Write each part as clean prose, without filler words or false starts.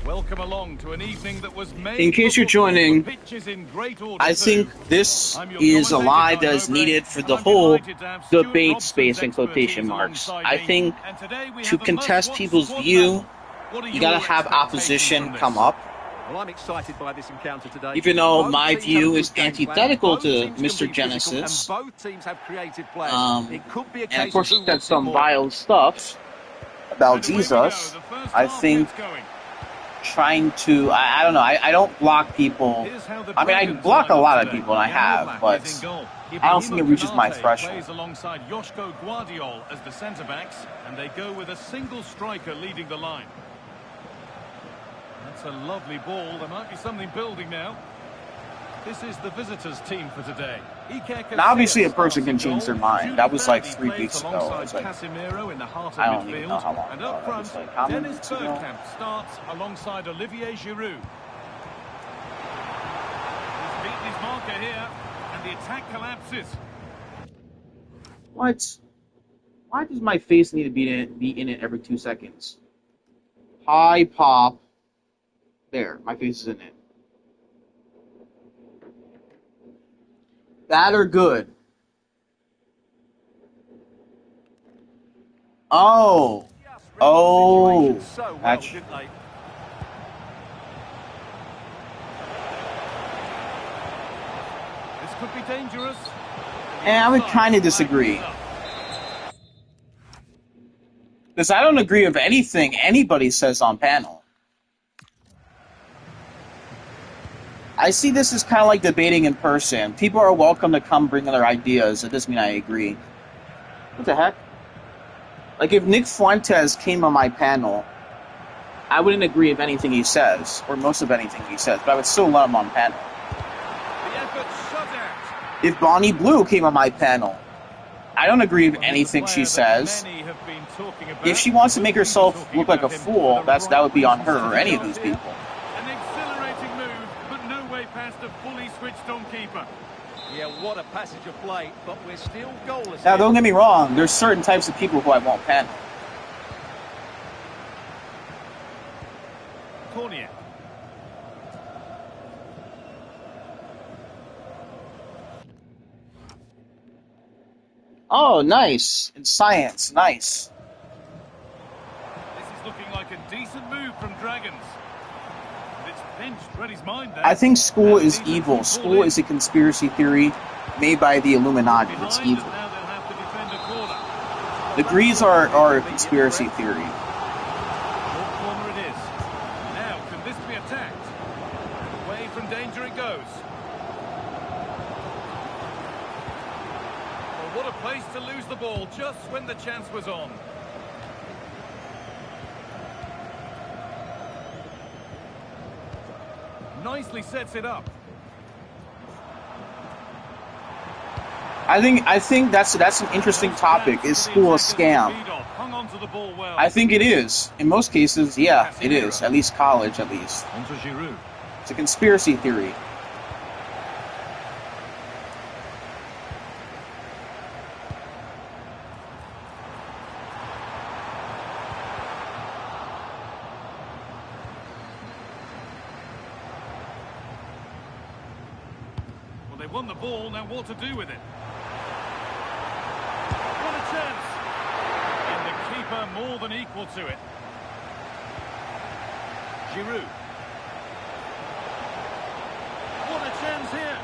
Welcome along to an evening that was made. In case you're joining, I think this is a lie that is needed for the whole debate space in quotation marks. I think to contest people's view, you gotta have opposition come up. Well, I'm excited by this encounter today. Even though my view is antithetical to Mr. Genesis, and of course he said some vile stuff about Jesus, I think trying to, I don't know, I don't block people. I mean, I block a lot of people, and I have, but I don't think it reaches my threshold. Alongside Joško Guardiol as the centre-backs, and they go with a single striker leading the line. That's a lovely ball. There might be something building now. This is the visitors' team for today. Now, obviously, a person can change their mind. That was like 3 weeks ago. Like, I don't even know how long and ago. up That was front, like how many Dennis weeks ago? Bergkamp starts alongside Olivier Giroud. He's beaten his marker here, and the attack collapses. What? Why does my face need to be in it every 2 seconds? Hi, pop. There, my face is in it. Bad or good? Oh. Oh. That's... This could be dangerous. And I would kind of disagree. Because I don't agree with anything anybody says on panel. I see this as kind of like debating in person. People are welcome to come bring their ideas. It doesn't mean I agree. What the heck? Like, if Nick Fuentes came on my panel, I wouldn't agree with anything he says, or most of anything he says, but I would still let him on panel. If Bonnie Blue came on my panel, I don't agree with anything she says. If she wants to make herself look like a fool, that would be on her or any of these people. Past a fully switched on keeper. Yeah, what a passage of play, but we're still goalless. Now, don't get me wrong, there's certain types of people who I won't panel. Cornier. Oh, nice. In science, nice. This is looking like a decent move from Dragons. I think school is evil. School is a conspiracy theory made by the Illuminati. It's evil. Degrees are a conspiracy theory. Corner it is. Now, can this be attacked? Away from danger it goes. Well, what a place to lose the ball just when the chance was on. Nicely sets it up. I think that's an interesting topic. Is school a scam? I think it is. In most cases, yeah, it is. At least college, at least. It's a conspiracy theory. They won the ball, now what to do with it? What a chance! And the keeper more than equal to it. Giroud. What a chance here!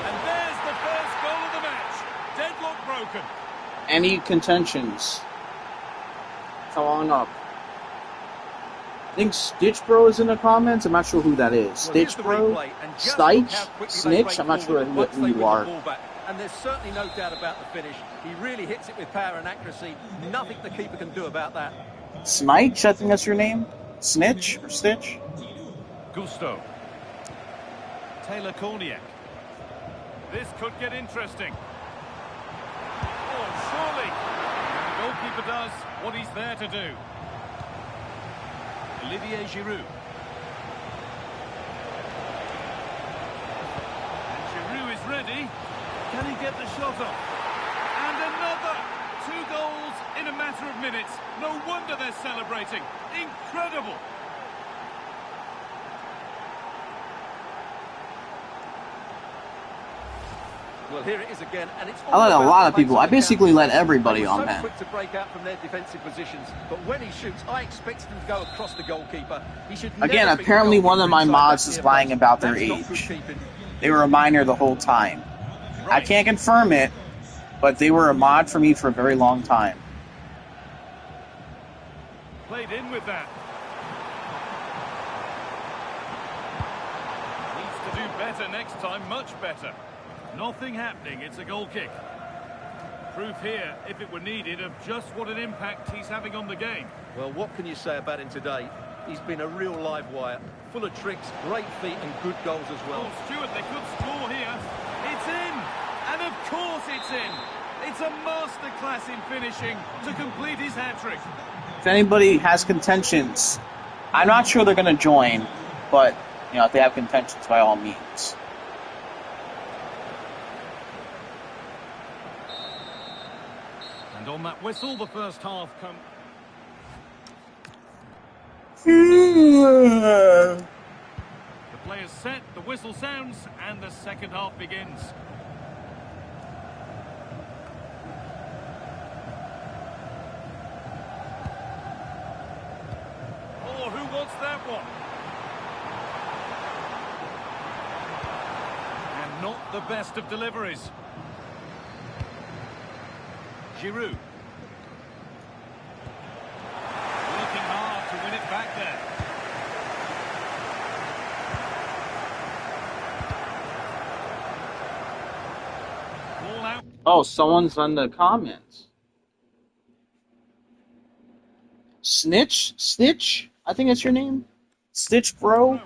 And there's the first goal of the match. Deadlock broken. Any contentions? Come on up. I think Stitch Bro is in the comments. I'm not sure who that is. Stitch Bro? Stitch? Snitch? I'm not sure who you are. And there's certainly no doubt about the finish. He really hits it with power and accuracy. Nothing the keeper can do about that. Snitch? I think that's your name? Snitch? Or Stitch? Gusto. Taylor Cornier. This could get interesting. Oh, surely. And the goalkeeper does what he's there to do. Olivier Giroud. And Giroud is ready. Can he get the shot off? And another! 2 goals in a matter of minutes. No wonder they're celebrating. Incredible. Well, here it is again, and it's I let a lot of people. I basically let everybody on so that. quick to break out from their defensive positions, but when he shoots, I expect him to go across the goalkeeper. He should Again, never beat the apparently one of my goalkeeper mods inside is that lying near about post. their That's not good age. keeping. They were a minor the whole time. I can't confirm it, but they were a mod for me for a very long time. Played in with that. Needs to do better next time, much better. Nothing happening, it's a goal kick. Proof here, if it were needed, of just what an impact he's having on the game. Well, what can you say about him today? He's been a real live wire, full of tricks, great feet and good goals as well. Oh, Stuart, they could score here. It's in! And of course it's in! It's a masterclass in finishing to complete his hat-trick. If anybody has contentions, I'm not sure they're going to join, but, you know, if they have contentions, by all means. And on that whistle, the first half come... The player's set, the whistle sounds, and the second half begins. Oh, who wants that one? And not the best of deliveries. Giroud. Working hard to win it back there. Ball out. Oh, someone's on the comments. Snitch? Stitch? I think that's your name? Stitch Bro?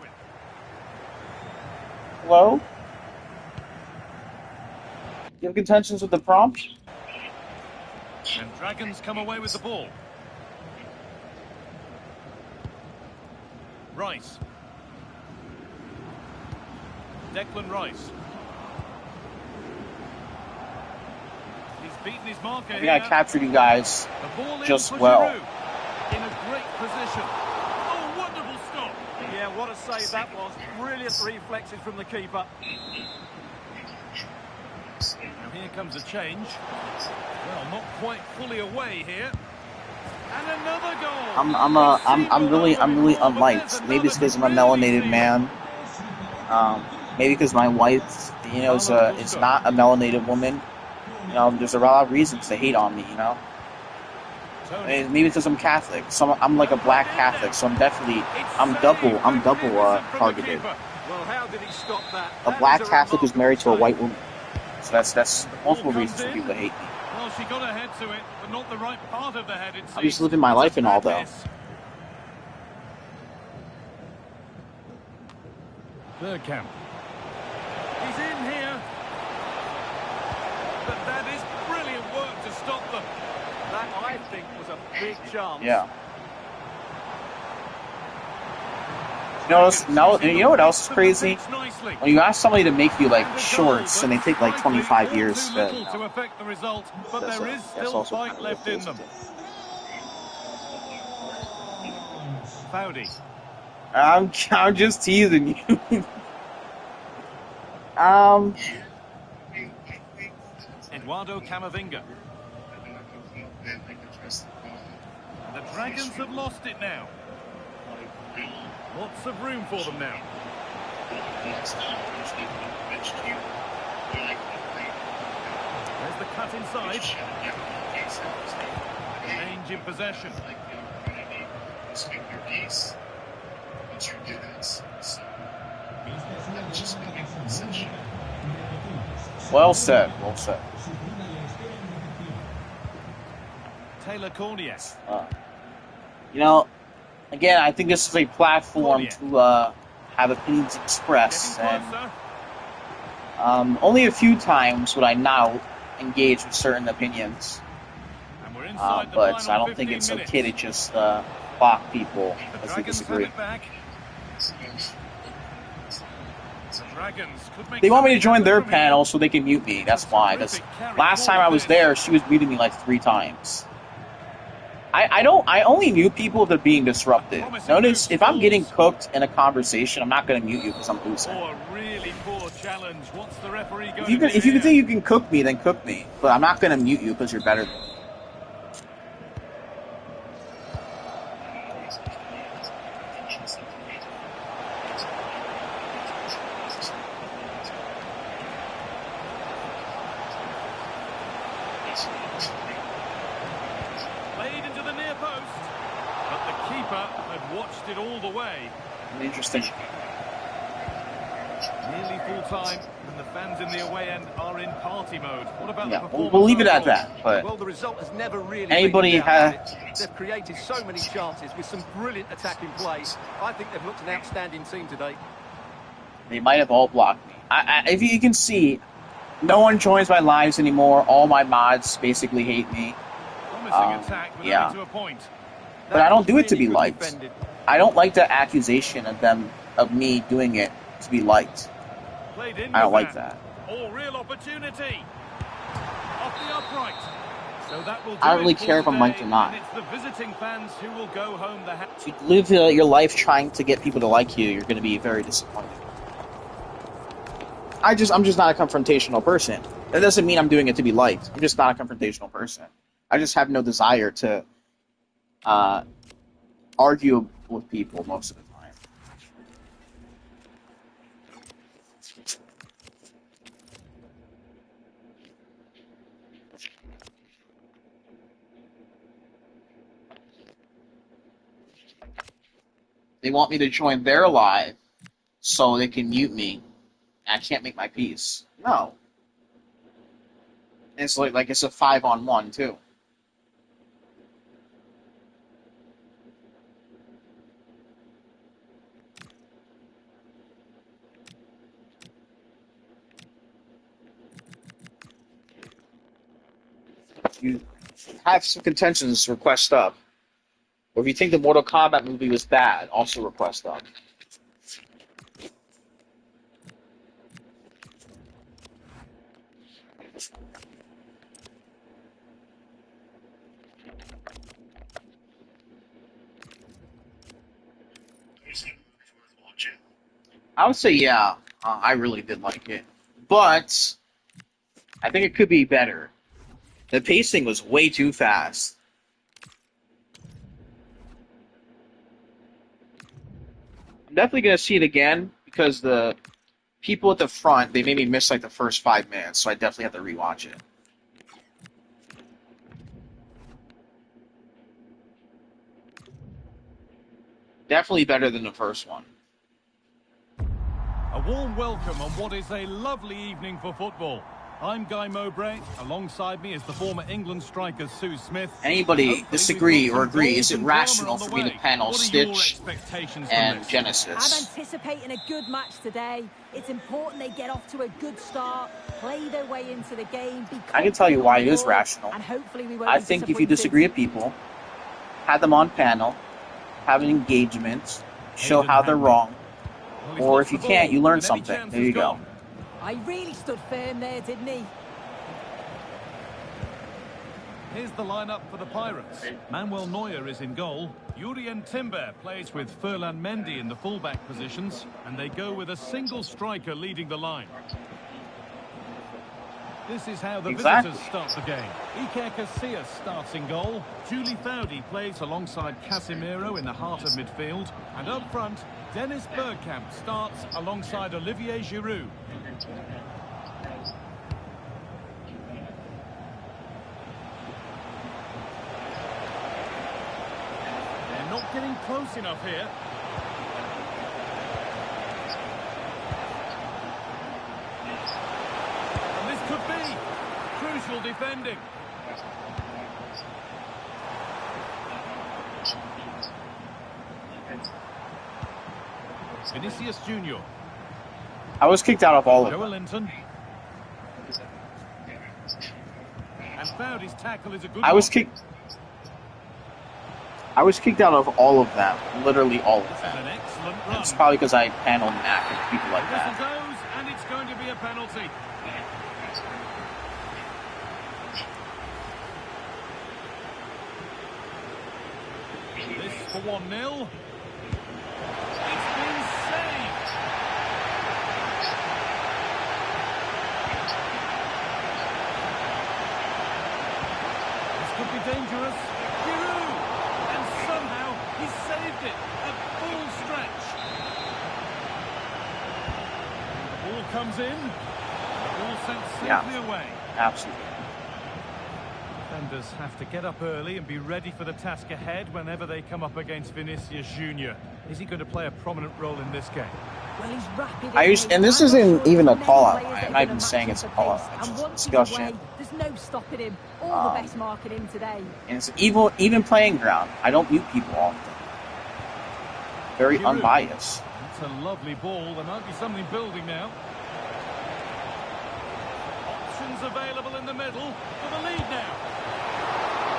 Hello? You have contentions with the prompt? And Dragons come away with the ball. Rice. Declan Rice. He's beaten his marker I here. think I captured you guys The ball in just for well. Giroud. In a great position. Oh, wonderful stop. Yeah, what a save that was. Brilliant reflexes from the keeper. Now here comes a change. Well, not quite fully away here. And another goal. I'm really unliked. Maybe it's because I'm a melanated man. Maybe because my wife, you know, is not a melanated woman. You know, there's a lot of reasons to hate on me. You know, and maybe because I'm Catholic. So I'm like a black Catholic. So I'm double targeted. Well, how did he stop that? A black Catholic who's married to a white woman. So that's multiple reasons for people to hate me. Well, she got her head to it, but not the right part of the head, it seems. I'm just living my life and all, though. Bergkamp. He's in here. But that is brilliant work to stop them. That, I think, was a big chance. Yeah. You know what else is crazy? When you ask somebody to make you like shorts and they take like 25 years to affect the result, but there is that's still also fight kind of left in them. Foudy. I'm just teasing you. Eduardo Camavinga. The Dragons have lost it now. Lots of room for them now. There's the cut inside. Change in possession. Well said. Well said. Taylor Cornier. You know, again, I think this is a platform to have opinions expressed, and only a few times would I not engage with certain opinions. But I don't think it's okay to just block people because they disagree. They want me to join their panel so they can mute me. That's why. Because last time I was there, she was muting me like 3 times. I only mute people if they're being disruptive. Promising Notice, move if I'm getting stalls. cooked in a conversation, I'm not going to mute you because I'm losing. Oh, a really poor challenge. What's the referee If going you to can, do if you here? think you can cook me, then cook me. But I'm not going to mute you because you're better than me. Played into the near post. But the keeper had watched it all the way. Interesting. Nearly full time, and the fans in the away end are in party mode. What about the Yeah, performance we'll leave it at overall? that. But Well, the result has never really Anybody been in doubt, ha- has it? They've created so many chances with some brilliant attacking play. I think they've looked an outstanding team today. they might have all blocked me. If you can see, no one joins my lives anymore. All my mods basically hate me. Promising attack, but yeah. only to a point. But I don't do it to Really be good liked. defended. I don't like the accusation of me doing it to be liked. Played in I don't with like that. Oh, real opportunity. Off the upright. So that will do I don't really it for care if I'm liked or today, not. and it's the visiting fans who will go home the If you live your life trying to get people to like you, you're going to be very disappointed. I'm just not a confrontational person. That doesn't mean I'm doing it to be liked. I'm just not a confrontational person. I just have no desire to argue with people most of the time. They want me to join their live so they can mute me. I can't make my peace. No. And it's like it's a 5-on-1 too. If you have some contentions, request up. Or if you think the Mortal Kombat movie was bad, also request up. I would say, yeah, I really did like it. But I think it could be better. The pacing was way too fast. I'm definitely going to see it again because the people at the front, they made me miss like the first 5 minutes, so I definitely have to rewatch it. Definitely better than the first one. A warm welcome on what is a lovely evening for football. I'm Guy Mowbray. Alongside me is the former England striker Sue Smith. Anybody Hopefully disagree we've got or some agree? goals Is it and drama rational on the for me to way. panel What are your Stitch expectations from and this? I'm Genesis? anticipating a good match today. It's important they get off to a good start, play their way into the game, be I can tell you confident why on it the is ball, rational. and hopefully we won't I be think if you disappointed. disagree with people, have them on panel, have an engagement, show Hayden how they're Hanley. wrong, Well, he's or lost if you the can't, ball, you learn and any something. chance There is you go. gone. I really stood firm there, didn't he? Here's the lineup for the Pirates. Manuel Neuer is in goal. Jurien Timber plays with Ferland Mendy in the fullback positions, and they go with a single striker leading the line. This is how the visitors start the game. Iker Casillas starts in goal. Julie Foudy plays alongside Casemiro in the heart of midfield. And up front, Dennis Bergkamp starts alongside Olivier Giroud. They're not getting close enough here. And this could be crucial defending. Vinicius Junior. I was kicked out of all of Joe them. Linton. And Foudy's tackle is a good I was one. kicked out of all of them. Literally all of This is them. an excellent run. It's probably because I paneled and acted with people like The whistle that. goes, and it's going to be a penalty. for 1-0. It's been saved. This could be dangerous. Giroud! And somehow he saved it at full stretch. The ball comes in. The ball sent safely away. Absolutely. Defenders have to get up early and be ready for the task ahead whenever they come up against Vinicius Junior. Is he going to play a prominent role in this game? Well, he's rapid. And this isn't even a call-out line. I'm not even saying it's a call-out line. It's just discussion. There's no stopping him. All the best marking him today. And it's even playing ground. I don't mute people often. Very Giroud. Unbiased. It's a lovely ball. There might be something building now. Options available in the middle for the lead now.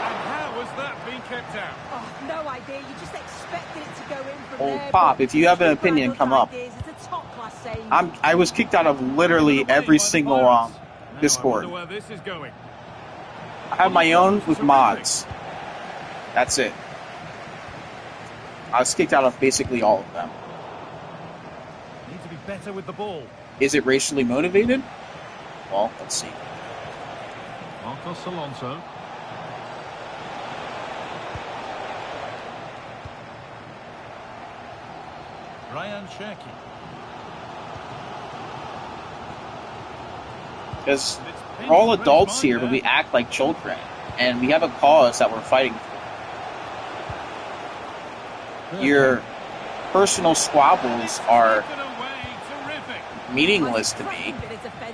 And how has that been kept out? Oh, no idea. You just expected it to go in from Oh, there. Pop, if you have an opinion, come up. It's a top-class save. I was kicked out of literally every single Discord. I wonder where this is going. I have my own with mods. That's it. I was kicked out of basically all of them. Need to be better with the ball. Is it racially motivated? Well, let's see. Marcos Alonso. Ryan Cherki. Because we're all adults here, but we act like children. And we have a cause that we're fighting for. Your personal squabbles are meaningless to me.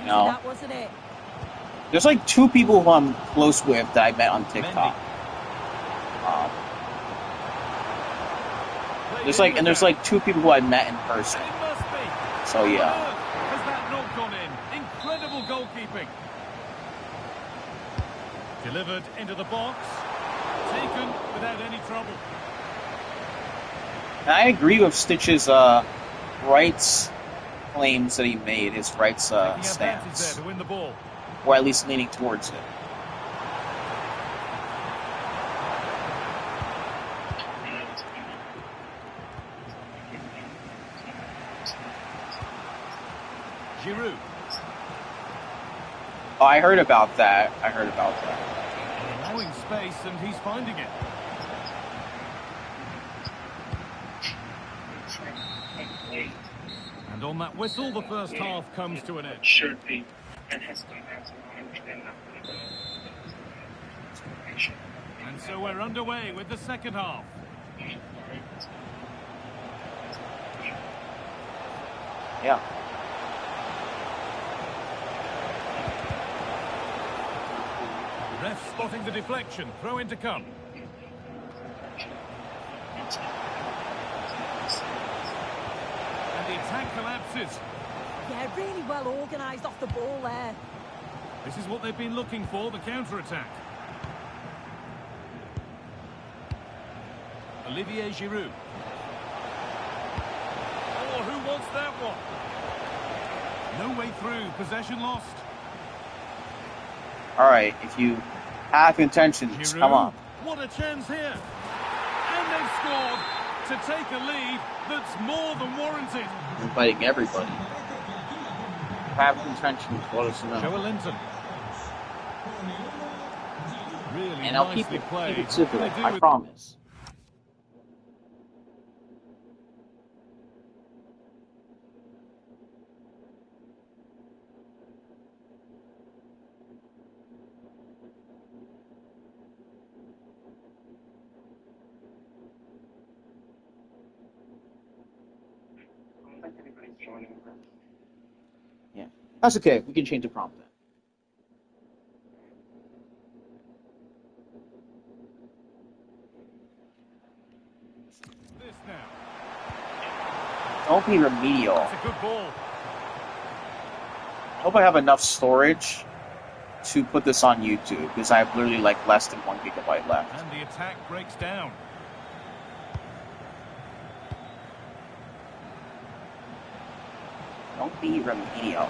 You know? There's like 2 people who I'm close with that I met on TikTok. There's like 2 people who I met in person. So yeah. Has that not gone in? Incredible goalkeeping. Delivered into the box. Taken without any trouble. And I agree with Stitch's rights claims that he made, his rights stance. To win the ball. Or at least leaning towards it. Giroud. Oh, I heard about that. Allowing space and he's finding it. And on that whistle, the first half comes to an end. And so we're underway with the second half. Yeah. Ref spotting the deflection. Throw in to come. And the attack collapses. Yeah, really well organised off the ball there. This is what they've been looking for, the counter-attack. Olivier Giroud. Oh, who wants that one? No way through. Possession lost. All right, if you have intentions, Giroud, come on. What a chance here. And they've scored to take a lead that's more than warranted. Inviting everybody. Have intentions, let us know. Joe Linton. Really And I'll keep nicely it played. civil, What do they do I with- promise. Yeah, that's okay. We can change the prompt then. This now. Don't be remedial. It's a good ball. I hope I have enough storage to put this on YouTube because I have literally like less than 1 gigabyte left. And the attack breaks down. Don't be remedial.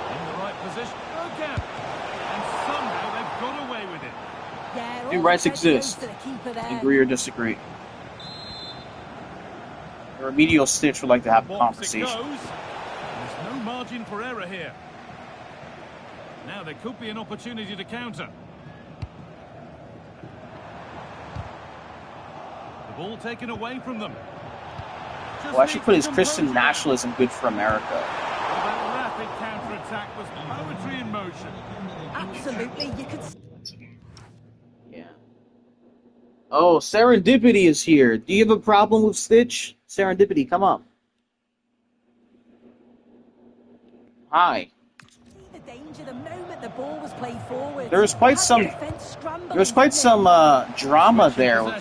In the right position. Oh, Two Oh, rights plenty goes exist. to the keeper there. Agree or disagree? The remedial Stitch would like to have a Box it conversation. goes. There's no margin for error here. Now there could be an opportunity to counter. The ball taken away from them. Well, I should put his Christian nationalism good for America. That rapid counter-attack was poetry in motion. Absolutely, you could. Yeah. Oh, Serendipity is here. Do you have a problem with Stitch? Serendipity, come up. Hi. The danger the moment the ball was played forward. There's quite some drama there with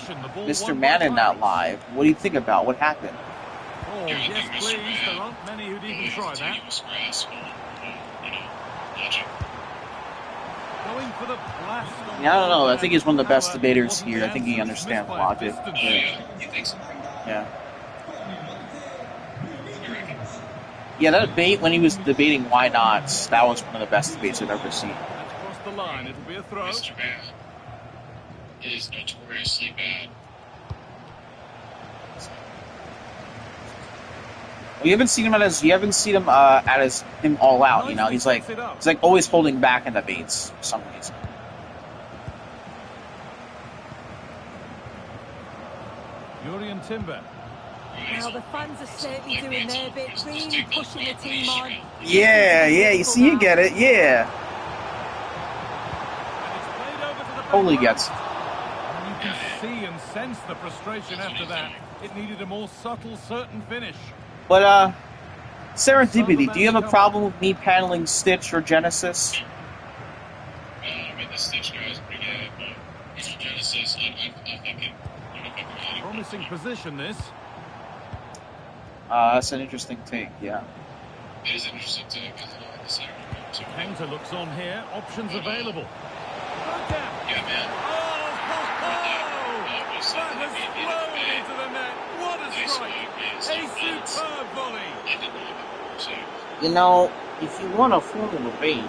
Mr. Man in that live. What do you think about what happened? Oh, yes, please. There aren't many who'd even try that. Going for the blast. Yeah, I don't know. I think he's one of the best debaters here. I think he understands logic. Yeah. Yeah, that debate when he was debating why not, that was one of the best debates I've ever seen. That's crossed the line. It'll be a throw. Mr. Man is notoriously bad. Well, you haven't seen him at him all out. You know, he's like always holding back in debates for some reason. Urian Timber. Now the fans are certainly doing their bit, really pushing the team on. Yeah, you see, you get it, yeah. Totally gets it. And you can see and sense the frustration after that. It needed a more subtle, certain finish. But, Serendipity, do you have a problem with me paneling Stitch or Genesis? I mean, the Stitch guy is pretty good, but Genesis, Promising position, this. That's an interesting take, yeah. It is an interesting take, isn't it? Counter looks on here. Options available. Yeah, man. That has flown into the net. What a strike. A superb volley. You know, if you want a formal debate,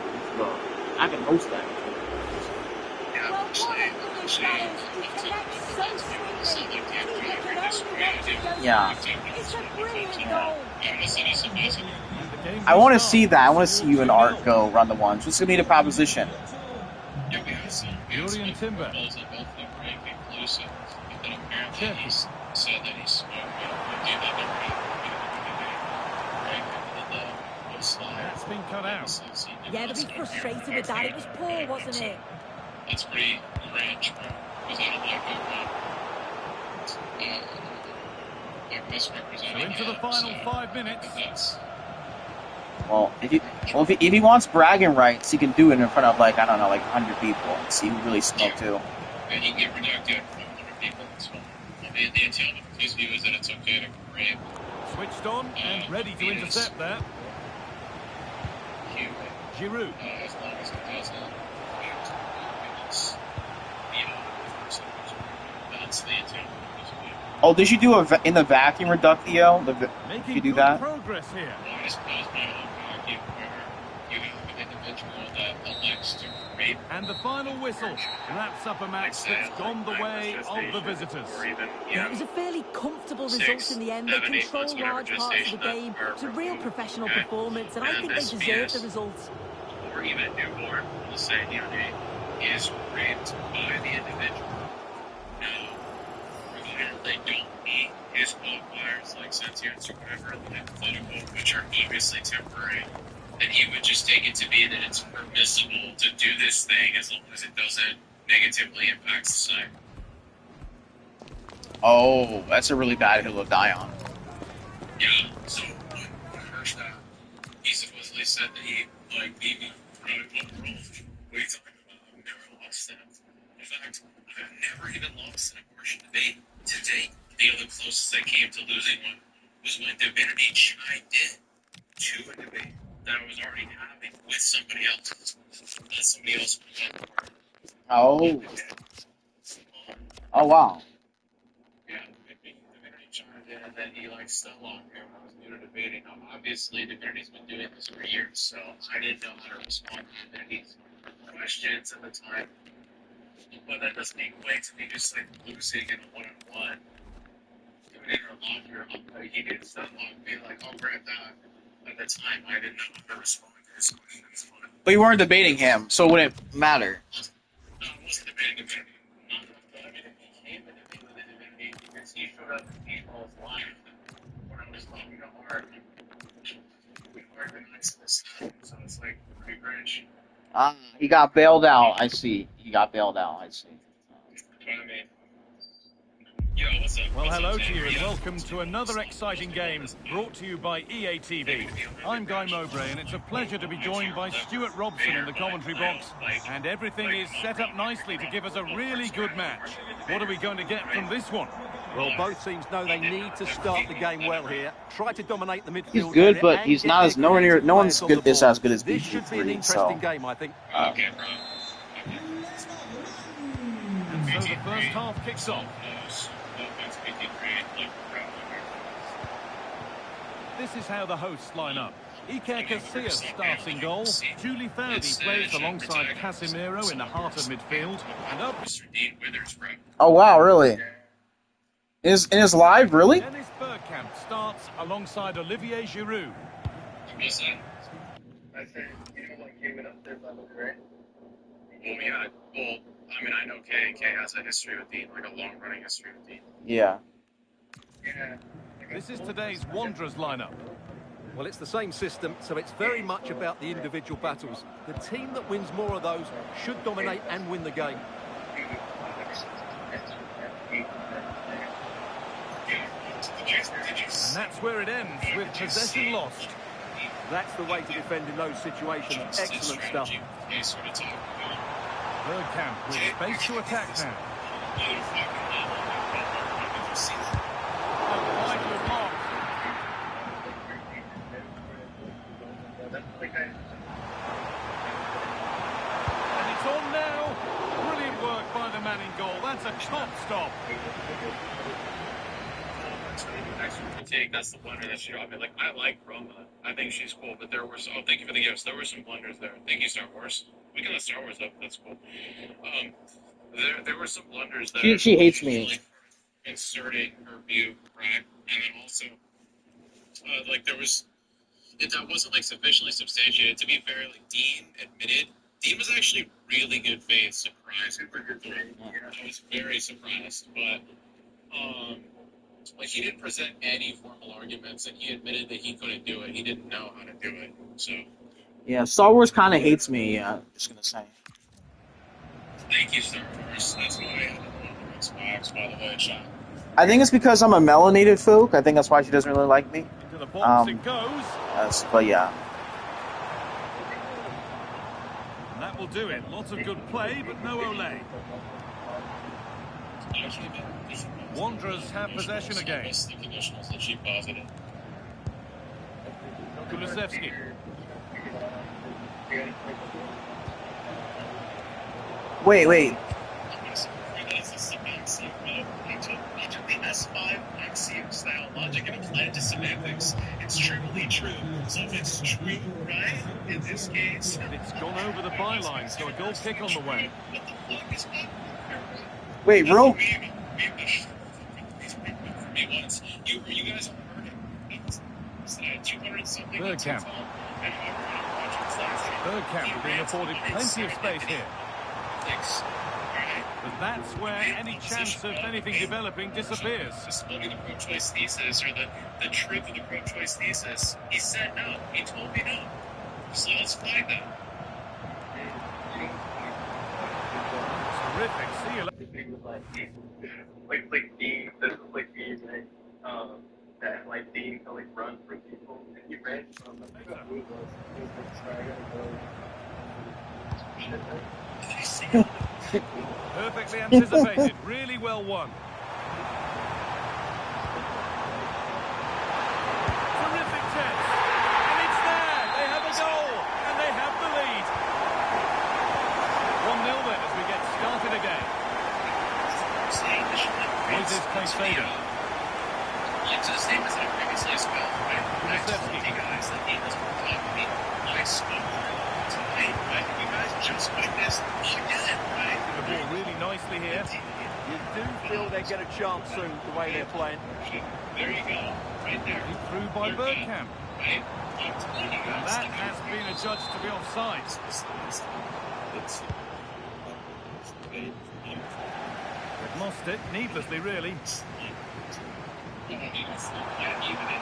I can host that. Well, what a finish that is. He connects so sweetly. Keeper can only watch it go Yeah. past. It's a brilliant goal. I want to see that. I want to see you and Art go run the ones. What's going to be the proposition? Yeah, we have some Urian Timber. balls that both of them were inconclusive. But then apparently he's said that he's smoked. That's been cut out. Yeah, to be frustrated with that. It was poor, wasn't it? That's pretty cringe, bro. Because I don't like misrepresenting. So into the final 5 minutes. Well, if he wants bragging rights, he can do it in front of, like, I don't know, like 100 people and see who really smoked who. And you get reducted from 100 people. So, the intent of his view is that it's okay to create. Switched on and ready to intercept there. Giroud. As long as it doesn't that's the intent. Oh, did you do in the vacuum reductio? Did you do that? Progress here. Well, I suppose my own vacuum where you have an individual that elects to create. And the final whistle wraps up a match that's gone the way of the visitors. Yeah, it was a fairly comfortable result in the end. They controlled large parts of the game. It's a real professional performance, and I think they deserve the result. Or even a newborn, let's say DNA, is raped by the individual. Now, provided they don't meet his qualifiers like sentience or whatever, the hypothetical, which are obviously temporary, then he would just take it to be that it's permissible to do this thing as long as it doesn't negatively impact society. Oh, that's a really bad hill to die on. Yeah, so first he supposedly said that he beat me for a role. What are you talking about? I've never lost them. In fact, I've never even lost an abortion debate to date. The closest I came to losing one was when Divinity chimed in to a debate that I was already having with somebody else. That somebody else was on board. Oh. Oh, wow. Yeah, Divinity chimed in, and then he stuck on me when I was new to debating. Now, obviously, Divinity's been doing this for years, so I didn't know how to respond to Divinity's questions at the time. but that doesn't equate to me just like losing in a one-on-one. Doing it in a locker, he did stun lock me, like, I'll grab that. At the time, I didn't know how to respond to his questions. But you weren't debating him, so it wouldn't matter. No, I wasn't debating him. I mean, if he came in debate with me because he showed up in Default's live when I was talking to Art. We organized this time, so it's like pretty rich. He got bailed out. I see. He got bailed out. I see. But I mean, yo, what's up? Well, What's hello up, to you and yeah. welcome to another exciting game brought to you by EA TV. I'm Guy Mowbray and it's a pleasure to be joined by Stuart Robson in the commentary box. And everything is set up nicely to give us a really good match. What are we going to get from this one? Well, both teams know they need to start the game well here. Try to dominate the midfield. He's good, area but and he's get not their as nowhere near. creative No one's players on good. the Is ball. as good as This should be an BT3. interesting So game, I think. Okay, bro. And so the first half kicks off. This is how the hosts line up. Iker Casillas starts in goal. Julie Foudy plays alongside Casemiro in the heart of midfield. And up oh wow, really? Is live really? Dennis Bergkamp starts alongside Olivier Giroud. What's that? I think, like he went up there by the right? Well, yeah. Well, I mean, I know K has a history with Dean, like a long-running history with Dean. Yeah. Yeah. This is today's Wanderers lineup. Well, it's the same system, so it's very much about the individual battles. The team that wins more of those should dominate and win the game. And that's where it ends, with possession lost. That's the way to defend in those situations. Excellent stuff. Bergkamp with space to attack now. Oh, wide good mark. And it's on now. Brilliant work by the man in goal. That's a top stop. That's the blunder that she. I mean, like, I like Roma. I think she's cool, but there were some. Oh, thank you for the gifts. There were some blunders there. Thank you, Star Wars. We can let Star Wars up. That's cool. There were some blunders there. She hates me. Like, inserting her view, right? And then also, like, there was. That wasn't like sufficiently substantiated. To be fair, like Dean admitted, Dean was actually really good faith, surprised. I was very surprised, but like he didn't present any formal arguments, and he admitted that he couldn't do it. He didn't know how to do it. So Yeah, Star Wars kind of hates me. Yeah, I'm just gonna say. thank you, Star Wars. That's why I had the Xbox, by the way, Sean. I think it's because I'm a melanated folk. I think that's why she doesn't really like me. To the box it goes. But yeah. And that will do it. Lots of good play, but no Olay. Wanderers have possession again. The conditionals that she posited. Kulusevski. Wait. S5 axiom style logic and apply it to semantics. It's truly true. So if it's true, right, in this case... It's gone over the byline, so a goal kick on the way. What the fuck is up? Wait, Rome. You guys heard it. It's 200 something. Bergkamp. Bergkamp being afforded plenty of space here. But that's where any chance of anything developing disappears. Explaining the pro-choice thesis, or the truth of the pro-choice thesis. He said no. He told me no. So let's find that. Terrific. See you later. Like Dean, this was like Dean, right? That like Dean can like run for people, and he ran from the Perfectly anticipated. Really well won. Terrific chance. And it's there. They have a goal. And they have the lead. 1-0 then as we get started again. Moises Caicedo. like to the statements that I previously spelled, right? I told you guys that he was more fun. I mean, I spoke tonight, right? You guys just witnessed again, right? The ball really nicely here. You do feel they get a chance soon, the way they're playing. There you go, right there. He through by Bergkamp. Right? I'm telling you guys. That has been adjudged to be offside. They've lost it, needlessly, really.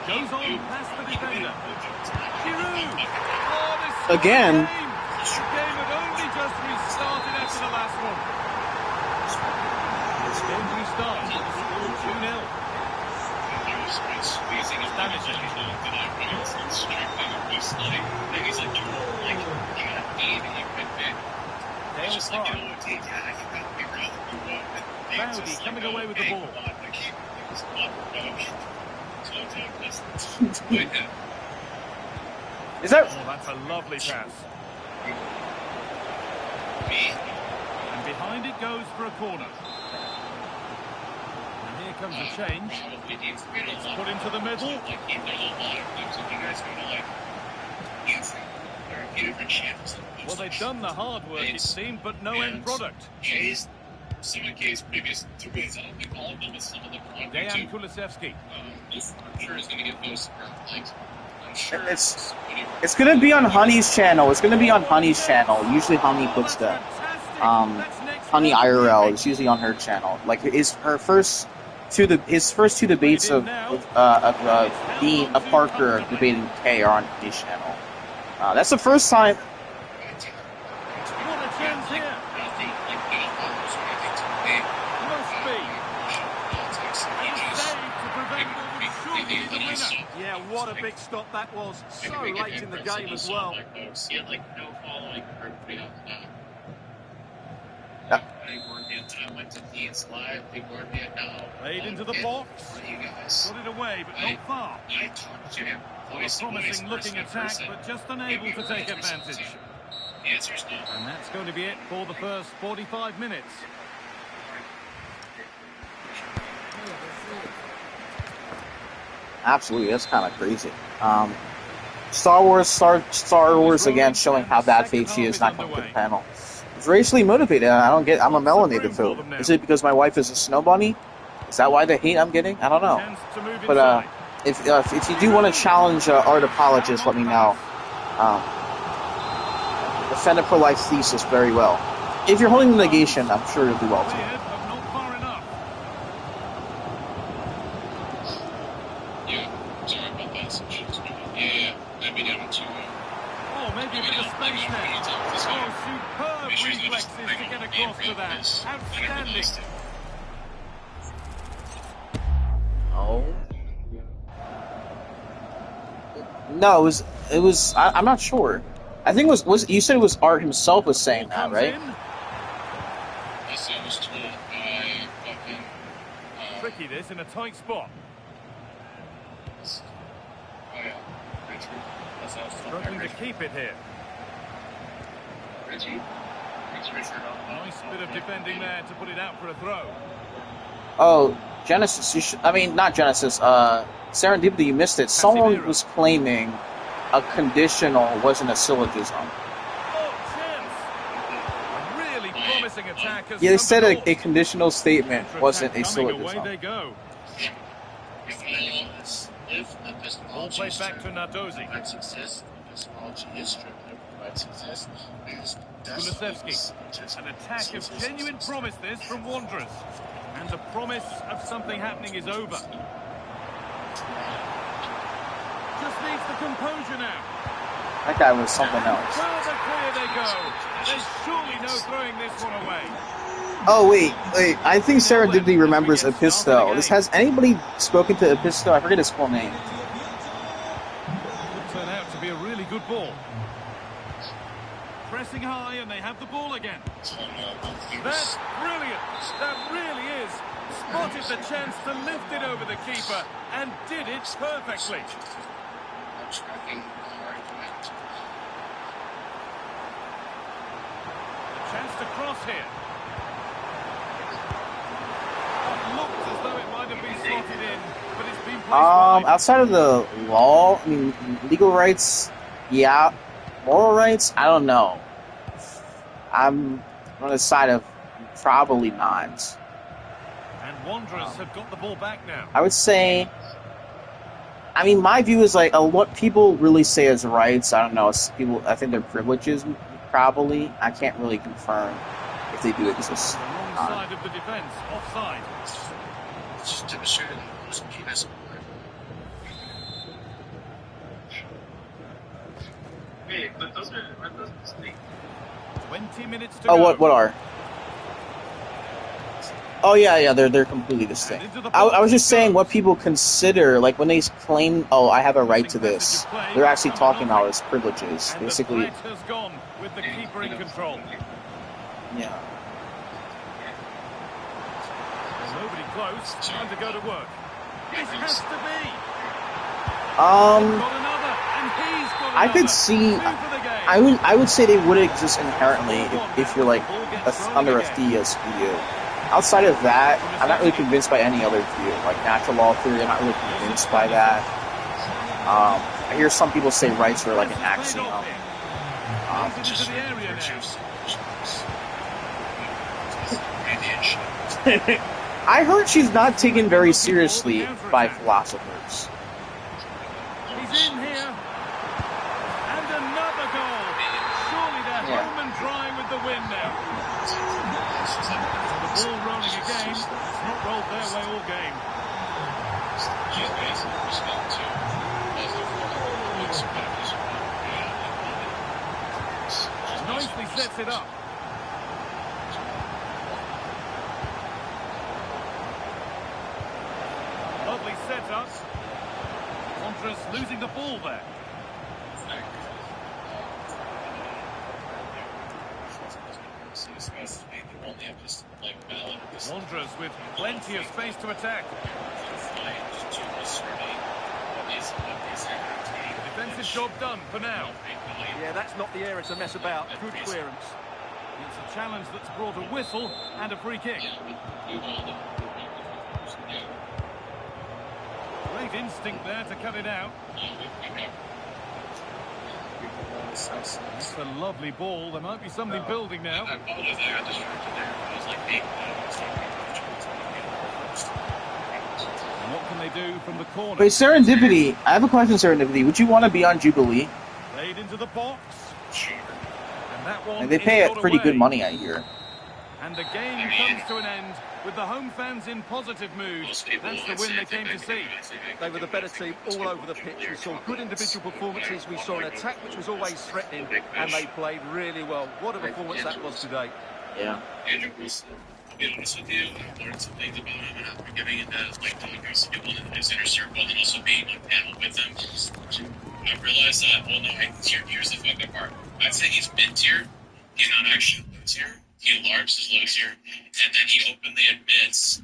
Goes on past the defender. Giroud! Oh, this Again. The game had only just restarted after the last one. Game restart. Score 2-0. Bowdy coming away with the ball. Is that... Oh, that's a lovely pass. And behind it goes for a corner. And here comes a change. It's put into the middle. Well, they've done the hard work, it seemed, but no end product. Some of K's previous two wins, I don't think all of them, but some of them are on Dejan YouTube. Kulusevski. I'm sure he's going to get those likes. I'm sure It's gonna be on Honey's channel. It's gonna be on Honey's channel. Usually Honey puts the Honey IRL is usually on her channel. Like his first two debates of Dean Parker debating K are on his channel. That's the first time. What a chance here. Yeah, what a big stop that was. So late in the game as well. He had like no following for everybody else now. They weren't in time, went to Dean's live, they weren't in now. Played into the box. You guys. Got it away, but not far. I talked to him. A promising looking attack, but just unable to take advantage. The answer's no. And that's going to be it for the first 45 minutes. Absolutely, that's kind of crazy. Star Wars again, showing how bad faith she is not coming to the panel. It's racially motivated. I don't get. I'm a melanated fool. Is it because my wife is a snow bunny? Is that why the hate I'm getting? I don't know. But if you do want to challenge art apologists, let me know. Defend a pro-life thesis very well. If you're holding the negation, I'm sure you'll do well too. Maybe a bit of space there. Oh, superb reflexes to get across to that. Outstanding. Oh. No, it was. I'm not sure. I think it was. You said it was Art himself was saying that, right? Yes, I was told by fucking. Tricky this in a tight spot. Oh yeah, Richard. Struggling to keep it here. Richie. Nice bit of defending there to put it out for a throw. Oh, Genesis. Not Genesis. Serendipity, you missed it. Someone was claiming a conditional wasn't a syllogism. Oh, chance! A really promising attack. Yeah, they said a conditional statement wasn't a syllogism. Away they go. All played back to Nardozi. Kulusevski. An attack of genuine promise this from Wanderers. And the promise of something happening is over. Just needs the composure now. That guy was something else. Further clear they go. There's surely no throwing this one away. Oh, wait. I think Serendipity remembers Episto. Has anybody spoken to Episto? I forget his full name. Could turn out to be a really good ball. Pressing high, and they have the ball again. That's brilliant. That really is. Spotted the chance to lift it over the keeper, and did it perfectly. A chance to cross here. It looked as though it might have been slotted in, but it's been Outside of the law, I mean, legal rights, yeah. Moral rights, I don't know. I'm on the side of probably not. And Wanderers have got the ball back now. I would say, I mean, my view is like what people really say as rights. I don't know. People, I think they're privileges, probably. I can't really confirm if they do exist. The wrong side of the defence, offside. Just demonstrated that it wasn't penis. Wait, but those aren't those mistakes? 20 minutes to Oh, go. what are? Oh yeah, they're completely distinct. I was just saying what people consider, like when they claim, oh, I have a right to this, they're actually talking about as privileges, And basically. the threat has gone with the keeper in control. Yeah. Nobody close. Time to go to work. This has to be. Got another, and he's got I another. could see. Two for the game. I would say they would exist inherently if you're like under a theist view. Outside of that, I'm not really convinced by any other view. Like natural law theory, I'm not really convinced by that. I hear some people say rights are like an axiom. Into the area now. I heard she's not taken very seriously by philosophers. He's in here. And another goal. Surely they're home and dry with the win now. The ball rolling again. It's not rolled their way all game. Nicely sets it up. Lovely set-up. Wanderers losing the ball there. Wanderers with plenty of space to attack. Defensive job done for now. Yeah, that's not the area to mess about. Good clearance. It's a challenge that's brought a whistle and a free kick. Great instinct there to cut it out. It's a lovely ball. There might be something building now. I apologize, I got distracted there. I was like, hey, And what can they do from the corner? Wait, Serendipity. I have a question, Serendipity. Would you want to be on Jubilee? Played into the box. And that one And they pay is it got pretty away. good money, I hear. And the game comes to an end with the home fans in positive mood. That's the win they came to see. They were the better team all over the pitch. We saw good individual performances. We saw an attack which was always threatening, and they played really well. What a performance that was today. Yeah. Andrew Wilson, to be honest with you, I've learned some things about him, and after giving it that, like, telling us people in his inner circle, and also being on panel with them, I realized that, well, no, here's the fucked part. I'd say he's mid-tier. He's not actually low-tier. He LARPs his low-tier, and then he openly admits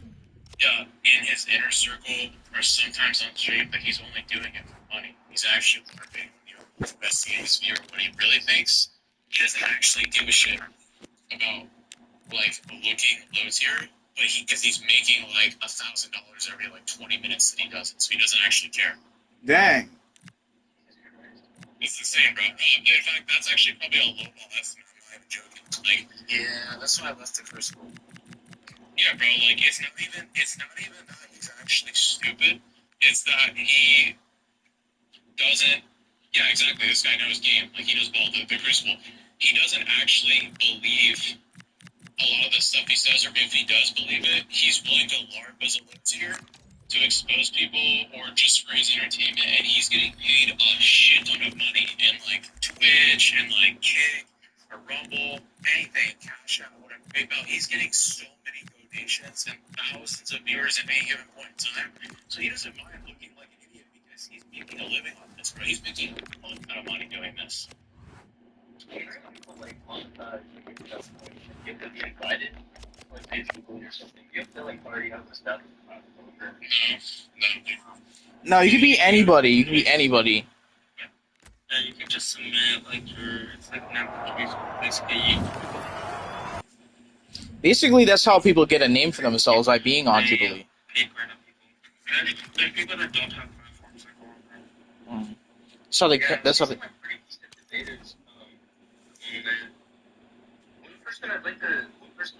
in his inner circle, or sometimes on stream, that he's only doing it for money. He's actually LARPing, investigating his viewer. What he really thinks, he doesn't actually give a shit about like looking low tier, but because he's making like $1,000 every like 20 minutes that he does it, so he doesn't actually care. Dang. It's insane, bro. In fact, that's actually probably a low ball estimate. I'm not even joking. Like, yeah, that's why I left it for school. Yeah, bro. Like, it's not even that he's actually stupid. It's that he doesn't. Yeah, exactly. This guy knows game. Like, he knows ball. The Crucible. He doesn't actually believe a lot of the stuff he says, or if he does believe it, he's willing to LARP as a low tier to expose people or just for his entertainment, and he's getting paid a shit ton of money in like Twitch and like Kick or Rumble, anything, Cash Out, whatever, PayPal. He's getting so many donations and thousands of viewers at any given point in time, so he doesn't mind looking like an idiot because he's making a living on this, bro. He's making a ton of money doing this. People like on you have to be invited, like basically or something. You have to like already have the stuff. No. No, you can be anybody. You can be anybody. Yeah, you can just submit like it's like basically. Basically, that's how people get a name for themselves, by being on Jubilee. There's people that don't have platforms like Warren. So they, Yeah, that's these what are like pretty decent debaters. And then one person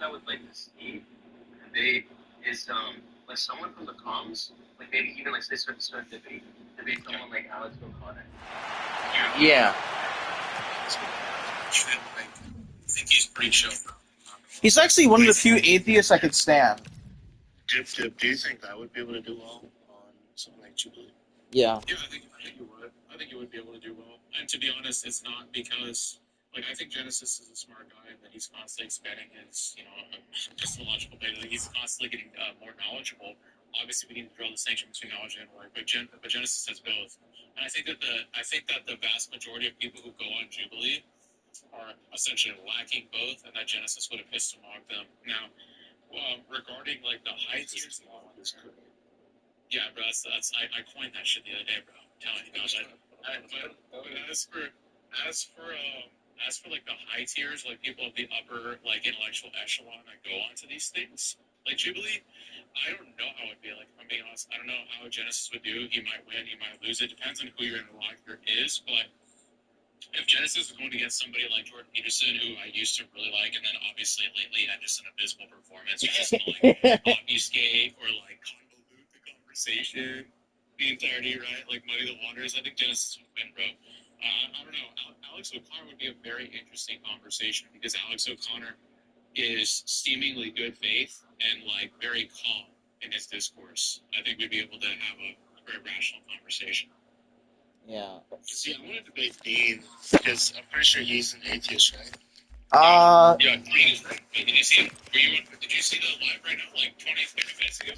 I would like to see debate is like someone from the comms, like maybe even like say start debate someone like Alex O'Connor. yeah. I think he's pretty chill. He's actually one of the few atheists I could stand. Do you think I would be able to do well on something like Jubilee? Yeah. Yeah, I think you would. I think you would be able to do well. And to be honest, it's not because, like, I think Genesis is a smart guy and that he's constantly expanding his, epistemological data. He's constantly getting more knowledgeable. Obviously, we need to draw the distinction between knowledge and work, but Genesis has both. And I think that the vast majority of people who go on Jubilee are essentially lacking both, and that Genesis would epistemologue them. Now, regarding like the high tiers, yeah, bro, I coined that shit the other day, bro. I'm telling you, but as for like the high tiers, like people of the upper like intellectual echelon that go onto these things, like Jubilee, I don't know how it'd be. Like, if I'm being honest, I don't know how Genesis would do. He might win, he might lose. It depends on who your interlocutor is, but if Genesis is going against somebody like Jordan Peterson, who I used to really like, and then obviously lately had just an abysmal performance, or just like obfuscate or like convolute the conversation the entirety, right? Like muddy the waters. I think Genesis would win, bro. I don't know. Alex O'Connor would be a very interesting conversation because Alex O'Connor is seemingly good faith and like very calm in his discourse. I think we'd be able to have a very rational conversation. Yeah. See, I want to debate Dean because I'm pretty sure he's an atheist, right? Yeah, Dean is right. Did you see? Did you see the live right now? Like 20, 30 minutes ago.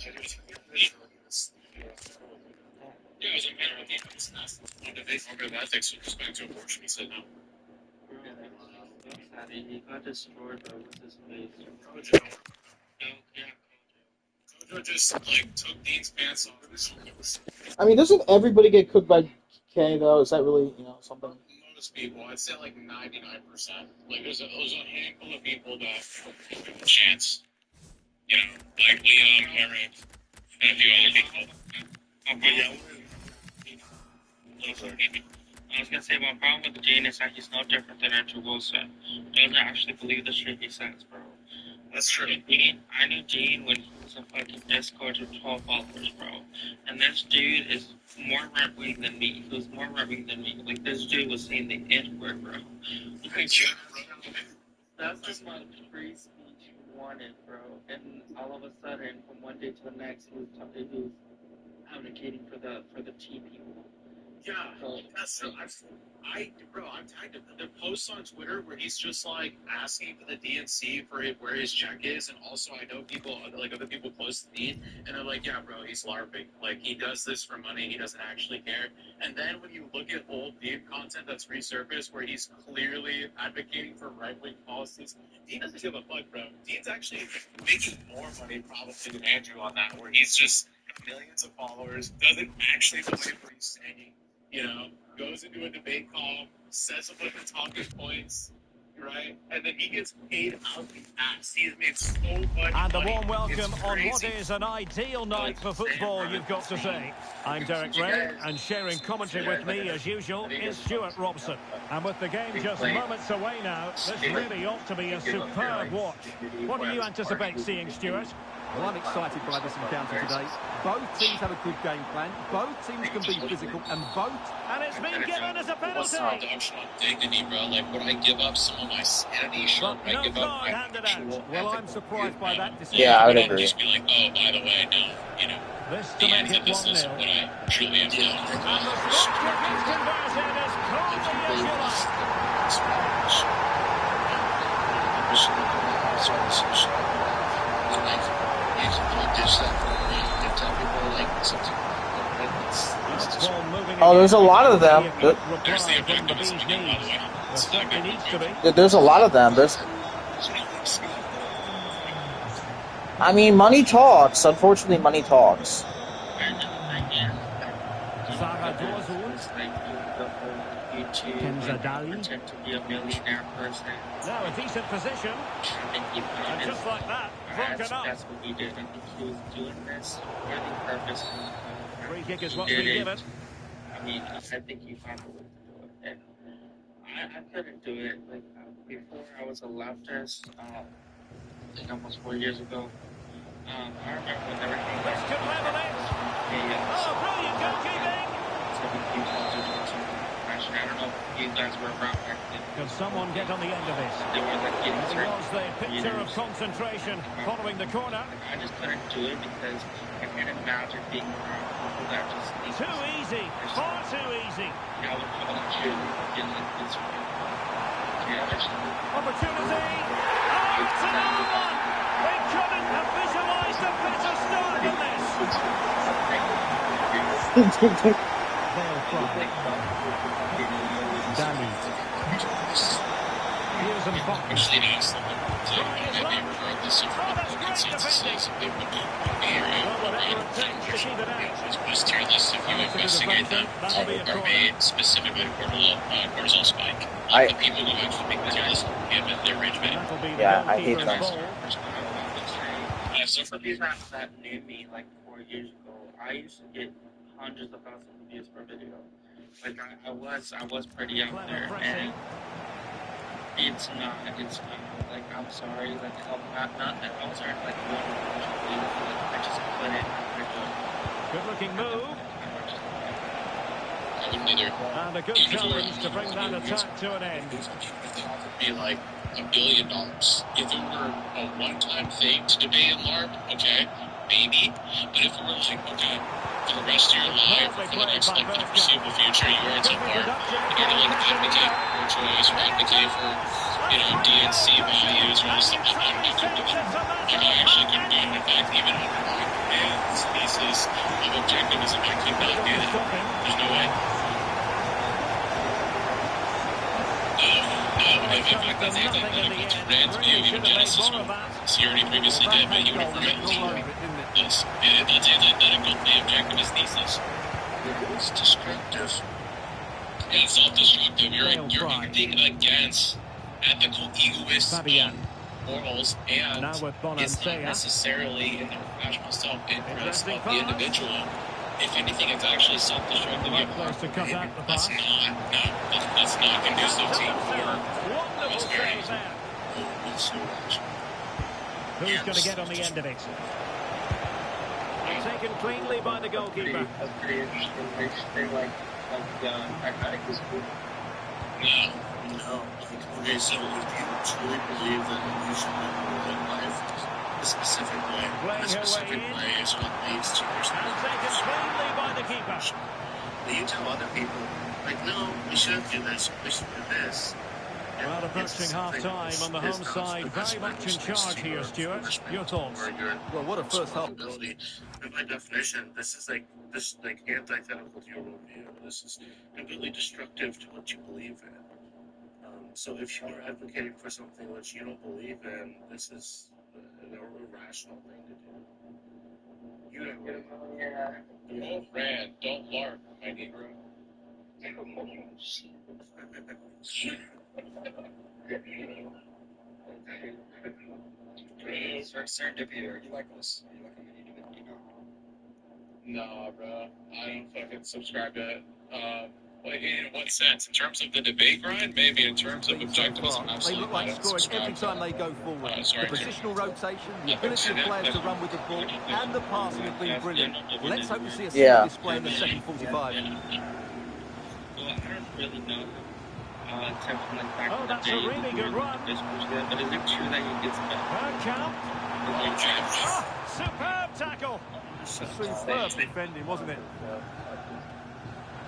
Yeah, I was on panel with Dean. I just asked him on debate normative ethics with respect to abortion. He said no. He got destroyed by what's his face. Kojo. No, yeah, Kojo. Kojo just like took Dean's pants off. I mean, doesn't everybody get cooked by K though? Is that really something? Most people, I'd say like 99%. Like there's a handful of people that have a chance. Like Liam, Eric, and a few other people. I was gonna say, my problem with Gene is that he's no different than Andrew Wilson. He doesn't actually believe the shit he says, bro. That's true. I knew Gene when he was a fucking Discord with 12 followers, bro. And this dude is more right-wing than me. He was more right-wing than me. Like, this dude was saying the N-word, bro. That's just my free speech wanted, bro. And all of a sudden, from one day to the next, he was advocating for the T people. Yeah, that's true. I'm tagged him. The posts on Twitter where he's just like asking for the DNC for where his check is, and also I know people like other people close to Dean, and they're like, yeah, bro, he's LARPing. Like he does this for money. He doesn't actually care. And then when you look at old Dean content that's resurfaced where he's clearly advocating for right-wing policies, Dean doesn't give a fuck, bro. Dean's actually making more money probably than Andrew on that, where he's just got millions of followers, doesn't actually believe what he's saying. Goes into a debate call, says a bunch of talking points, right? And then he gets paid out the ass. He's made so much And a money. warm welcome It's on crazy. what is an ideal night for football, you've got to say. I'm Derek Ray, and sharing commentary with me, as usual, is Stuart Robson. And with the game just moments away now, this really ought to be a superb watch. What do you anticipate seeing, Stuart? Well, I'm excited by this encounter today. Both teams have a good game plan. Both teams can be physical, and both... And it's been given as a What's the penalty. reduction on dignity, bro? Like, would I give up some of my sanity? Sure. But Would I no give up card my handed actual out. Well, I'm ethical surprised by that decision. Yeah, I would and agree. just be like, oh, by the way, no, This to the make it antithesis 1-0. of what I truly am doing. And the shot kick is converted as coldly as you like. Ball moving Oh, there's a again. lot of them. Reply There's the from the objective Bees' speaking, by the knees. way. There certainly needs to be. There's a lot of them. I mean, money talks. Unfortunately, money talks. Zaragoza. Kenzadali. Pretend to be a millionaire person. Now a decent position. And just like that, broken up. That's what he did. I think he was doing this really purposely. Free kick is what's did been it. given. I mean, I think he found a way to do it. And I couldn't do it. Like, before I was a leftist, I think almost 4 years ago, I remember when they were hanging This could level it. Oh, brilliant goalkeeping. I don't know if you guys were around back then. Can someone get on the end of it? There were like It certain was the picture of leaders. concentration following the corner. I just couldn't do it because I can't imagine being around people that just think Too easy, far too easy. I would call it you in like this way. Opportunity. Oh, it's another one. They couldn't have visualised a better start than this. They'll fly. Danny. Here's and Fox. Actually, that's the maybe regardless of what the consensus is, they would be around best tier list if you investigate them are made specifically cortisol spike. The people who actually make the tier list given their range made. Yeah, I hate that. So for people that knew me like 4 years ago, I used to get hundreds of thousands of views per video. Like I was pretty out there, and it's not. Like I'm sorry, like not that I was like I just couldn't. Good looking move. I wouldn't either. And a good challenge to bring that attack to an end. It would be like $1 billion. If it were a one-time thing to debate in LARP, okay, maybe. But if it were like, okay, for the rest of your life, for the next like the foreseeable future, you are into LARP, and you're going to advocate for pro-choice or advocate for, DNC values or stuff like that, I'm not going to do that. Like, I actually couldn't do it. In fact, even under my man's thesis of objectivism, I could not do that. There's no way. In fact, that's antithetical to Rand's view, even Genesis, as he already previously did, but he would affirm it. Yes, that's antithetical to the objectivist thesis. It's destructive. And it's self-destructive. You're acting against ethical, egoist morals, and it's not necessarily in the professional self-interest of the individual. If anything, it's actually self-destructive. That's not conducive to prosperity. Who's going to get on the end of it? Taken cleanly by the goalkeeper. That's pretty interesting. They like pragmatic is cool. No. Okay, so if you truly believe that you should live life a specific way, a specific way is what leads to your Taken cleanly by the keeper. But you tell other people, like, no, we shouldn't do this, we should do this. Well, approaching half-time on the home side, very much in charge here, Stuart. Your thoughts? Well, what a first half. And by definition, this is antithetical to your worldview. This is completely destructive to what you believe in. So if you are advocating for something which you don't believe in, this is an irrational thing to do. You don't believe in. Don't rant, don't larp, my Negro. Serendipity, or you like this? You like a mini divinity? Nah, bro. I don't fucking subscribe to it. Like, in what sense? In terms of the debate grind? Maybe. In terms of objectivism, They absolutely. look like scoring every time they go forward. The positional rotation, the ability of players to run with the ball, and the passing have been brilliant. Let's hope we see a similar display in the second 45. Well, I don't really know. Except from like back in the That's day, a really good run. but is it true that he gets better? Superb tackle. Superb defending, wasn't it?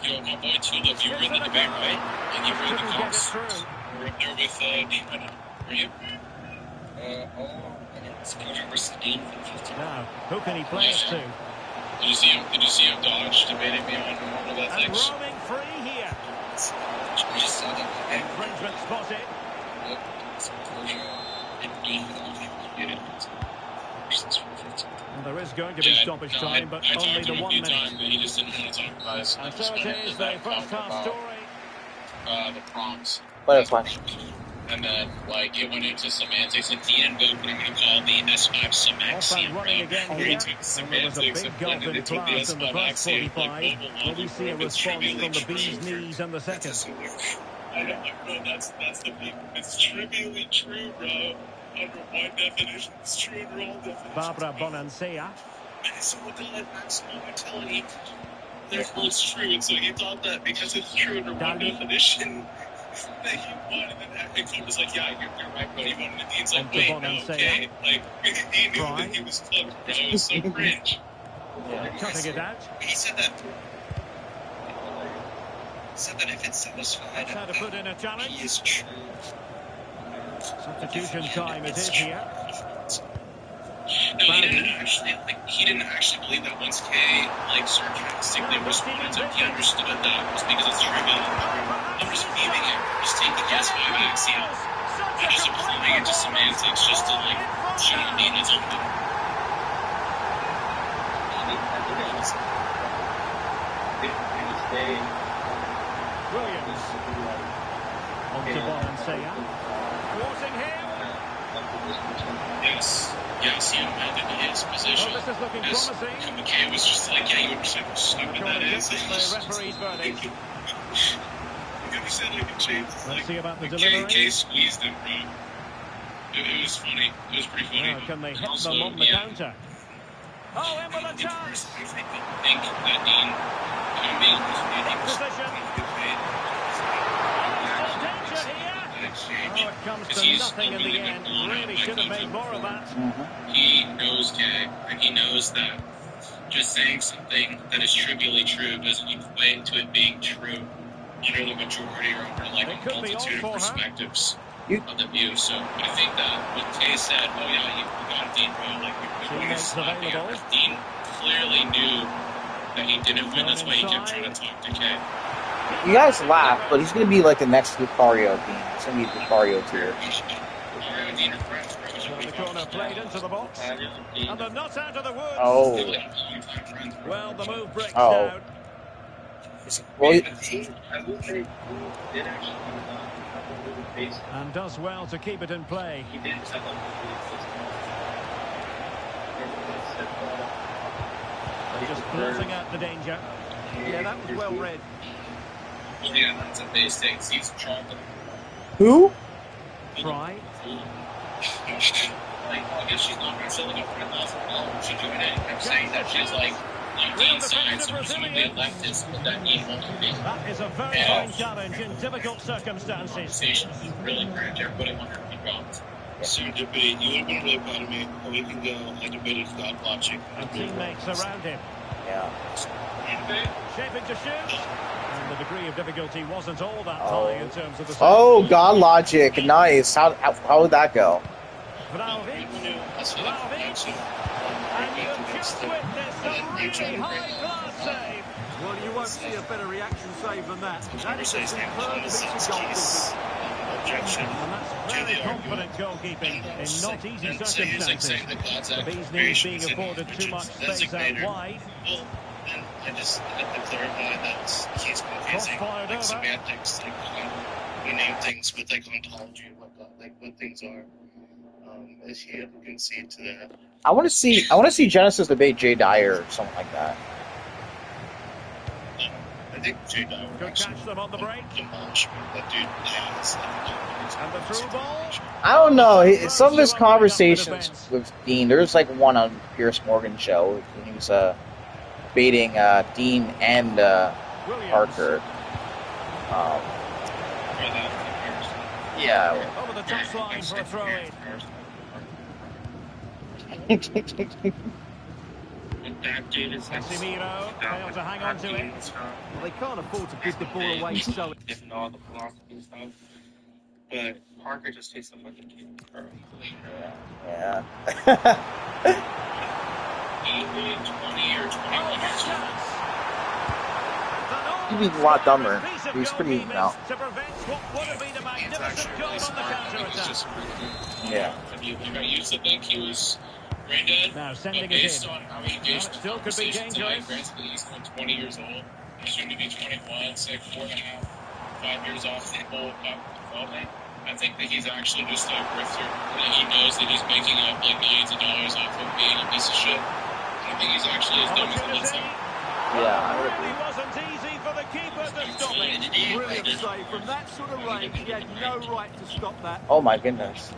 Yo, my boy Tulip, you were in the debate, right? And you were in the calls. You were up there with Dean, were you? It's Coach versus Dean for the 15. Now, who can he play it to? Did you see him dodge, debating me on normal And ethics? roaming free here. We just saw that. Infringement spotted. Yep. So Coach and Dean get it. Well, there is going to be stoppage time, but I only talked to the him a 1 few minute. times, but he just didn't want to talk about it. And so it is, the first half story. The prompts. What a question. And then, like, it went into semantics, and Dean invoked what I'm going to call the S5 Semaxium, where he took semantics and blended it to the S5 axiom, like mobile logic, where if it's trivially true, that's a super. I know, bro, that's the thing. It's trivially true, bro. Under one definition, it's true under all definitions. Barbara Bonansea. So we'll call it maximal utility. Therefore, it's true. And so he thought that because it's true under one definition, that he won. And then Hector was like, yeah, you're right, bro. He won. And Dean's like, wait, no, okay. Like, he knew that he was fucked, bro. It was so cringe. Cutting it out. He said that. If it's satisfied, How to put in a challenge. he is true. Substitution time it is here. No, he didn't actually believe that once K, like, sarcastically responded to him, he understood that was because it's trivial. I'm just beaming it, just taking the S5 axiom, and just applying it to semantics, just to, like, show Dean his own thing. Williams. On to Bonansea. Thwarting him. Yes, he amended his position. Oh, this is looking promising. McKay was just like, yeah, you understand how stupid that is. The referee's verdict. You understand, like, James, Let's see about the McKay delivery. squeezed him, bro. It was funny. It was pretty funny. Now, can they hit Also, them on the counter? Oh, in with a chance. I think that Dean, Position. Danger here. Oh, it comes to nothing in the end. Really should have made more of that. He knows Kay, and he knows that just saying something that is trivially true doesn't equate to it being true under the majority or under, like, a multitude of perspectives of the view. So I think that when Kay said, oh yeah, you got Dean wrong, like, Dean clearly knew that he didn't win. That's why he kept trying to talk to Kay. You guys laugh, but he's going to be like the next Lucario Dean. It's going to be Lucario tier. Lucario Dean are friends, bro. The corner played into the box. And they're not out of the woods. Oh. Well, the move breaks down. Well, and does well to keep it in play. Just closing out the danger. Yeah, that was well read. Yeah, that's a base take. He's chocolate. who? Try. Like, I guess she's not selling it for $1,000. She's doing it. I'm saying that she's like on Dean's side, so presumably a leftist, but that Dean won't be. That is a very fine challenge in difficult circumstances. Conversation is really great. Everybody wondered if he got. So debate. You would have been really proud of me a week ago. I debated God logic. And teammates around him. Yeah. Shaping to shoot. And the degree of difficulty wasn't all that high in terms of the... Oh, God logic. Nice. How would that go? Vlahovic. And you've just witnessed a really high-class save. Well, you won't see a better reaction save than that. That is a superb piece of goalkeeping. Objection. And that's very confident goalkeeping in not easy circumstances. The bees need being afforded too much space out wide. Well, and I just had to clarify that he's confusing like semantics, like we name things with like ontology and whatnot, like what things are. Is he ever concede to that? I want to see Genesis debate Jay Dyer or something like that. I think Jay Dyer would actually catch them on the break. Demolish me. That dude has and the through ball. I don't know. Some of his conversations with Dean, there's like one on Pierce Morgan's show when he was debating Dean and Parker. Yeah. Over the touchline for a throw in. Casemiro failed to hang on to it. Well, they can't afford to give the ball away so... If not, the philosophy stuff. But Parker just takes the fucking game. Yeah. 20 or 21 years old. He'd be a lot dumber. He was pretty, To prevent what would have been a magnificent goal on the counter-attack. Yeah. I used to think he was brain dead, Now sending but it based in. on how he engaged in Still could be conversation tonight, dangerous. granted he's only 20 years old, soon to be 21, say 4.5, 5 years off the whole development. I think that he's actually just a grifter. And he knows that he's making up like millions of dollars off of being a piece of shit. I think he's actually as dumb as he looks like. Yeah, I would Really agree. wasn't easy for the keeper to stop it. Brilliant save. From that sort of range, he had no right to stop that. Oh my goodness.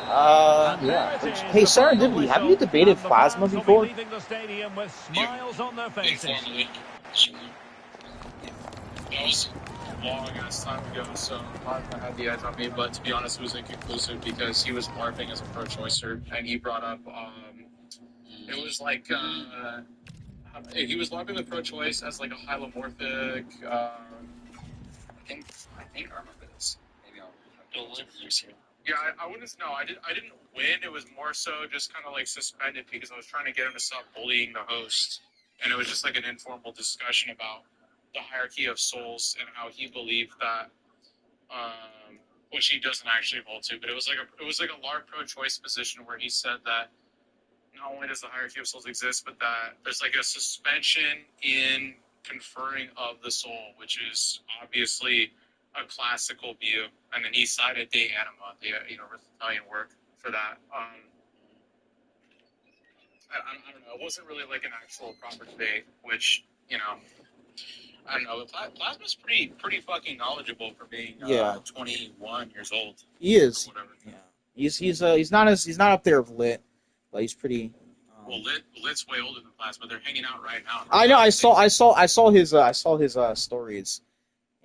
And there Yeah. it is, Hey, the Sarah, final have you whistle, debated and the plasma fans will be before? leaving the stadium with smiles on their faces. Informally. Sure. That was a long ass time ago, so Plasma had the edge on me, but to be honest, it was inconclusive because he was LARPing as a pro-choicer, and he brought up, it was like, he was LARPing with pro-choice as like a hylomorphic, I think I remember this. Maybe I'll have to here. Yeah, I wouldn't know. I didn't win. It was more so just kind of like suspended because I was trying to get him to stop bullying the host, and it was just like an informal discussion about the hierarchy of souls and how he believed that, which he doesn't actually hold to, but it was like a LARP pro-choice position where he said that not only does the hierarchy of souls exist, but that there's like a suspension in conferring of the soul, which is obviously a classical view. And then he cited De Anima, the Italian work for that. I don't know. It wasn't really like an actual proper debate, which I don't know. Plasma's pretty fucking knowledgeable for being 21 years old. He is. Or whatever. Yeah. He's not up there with Lit, but he's pretty. Well, Lit's way older than Plasma. They're hanging out right now. I know. I saw his stories.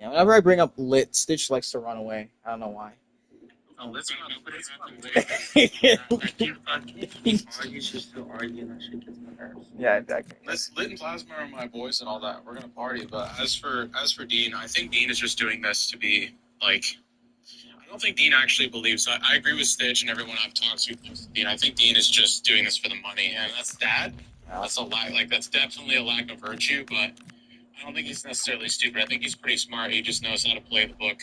Yeah, whenever I bring up Lit, Stitch likes to run away. I don't know why. No, Lit's not. Argues just to argue, and that shit gets my nerves. Yeah, exactly. Lit and Plasma are my boys and all that. We're gonna party. But as for Dean, I think Dean is just doing this to be like. I don't think Dean actually believes. I agree with Stitch and everyone I've talked to. Dean, I think Dean is just doing this for the money, and that's bad. That's a lack. Like that's definitely a lack of virtue. But I don't think he's necessarily stupid. I think he's pretty smart. He just knows how to play the book.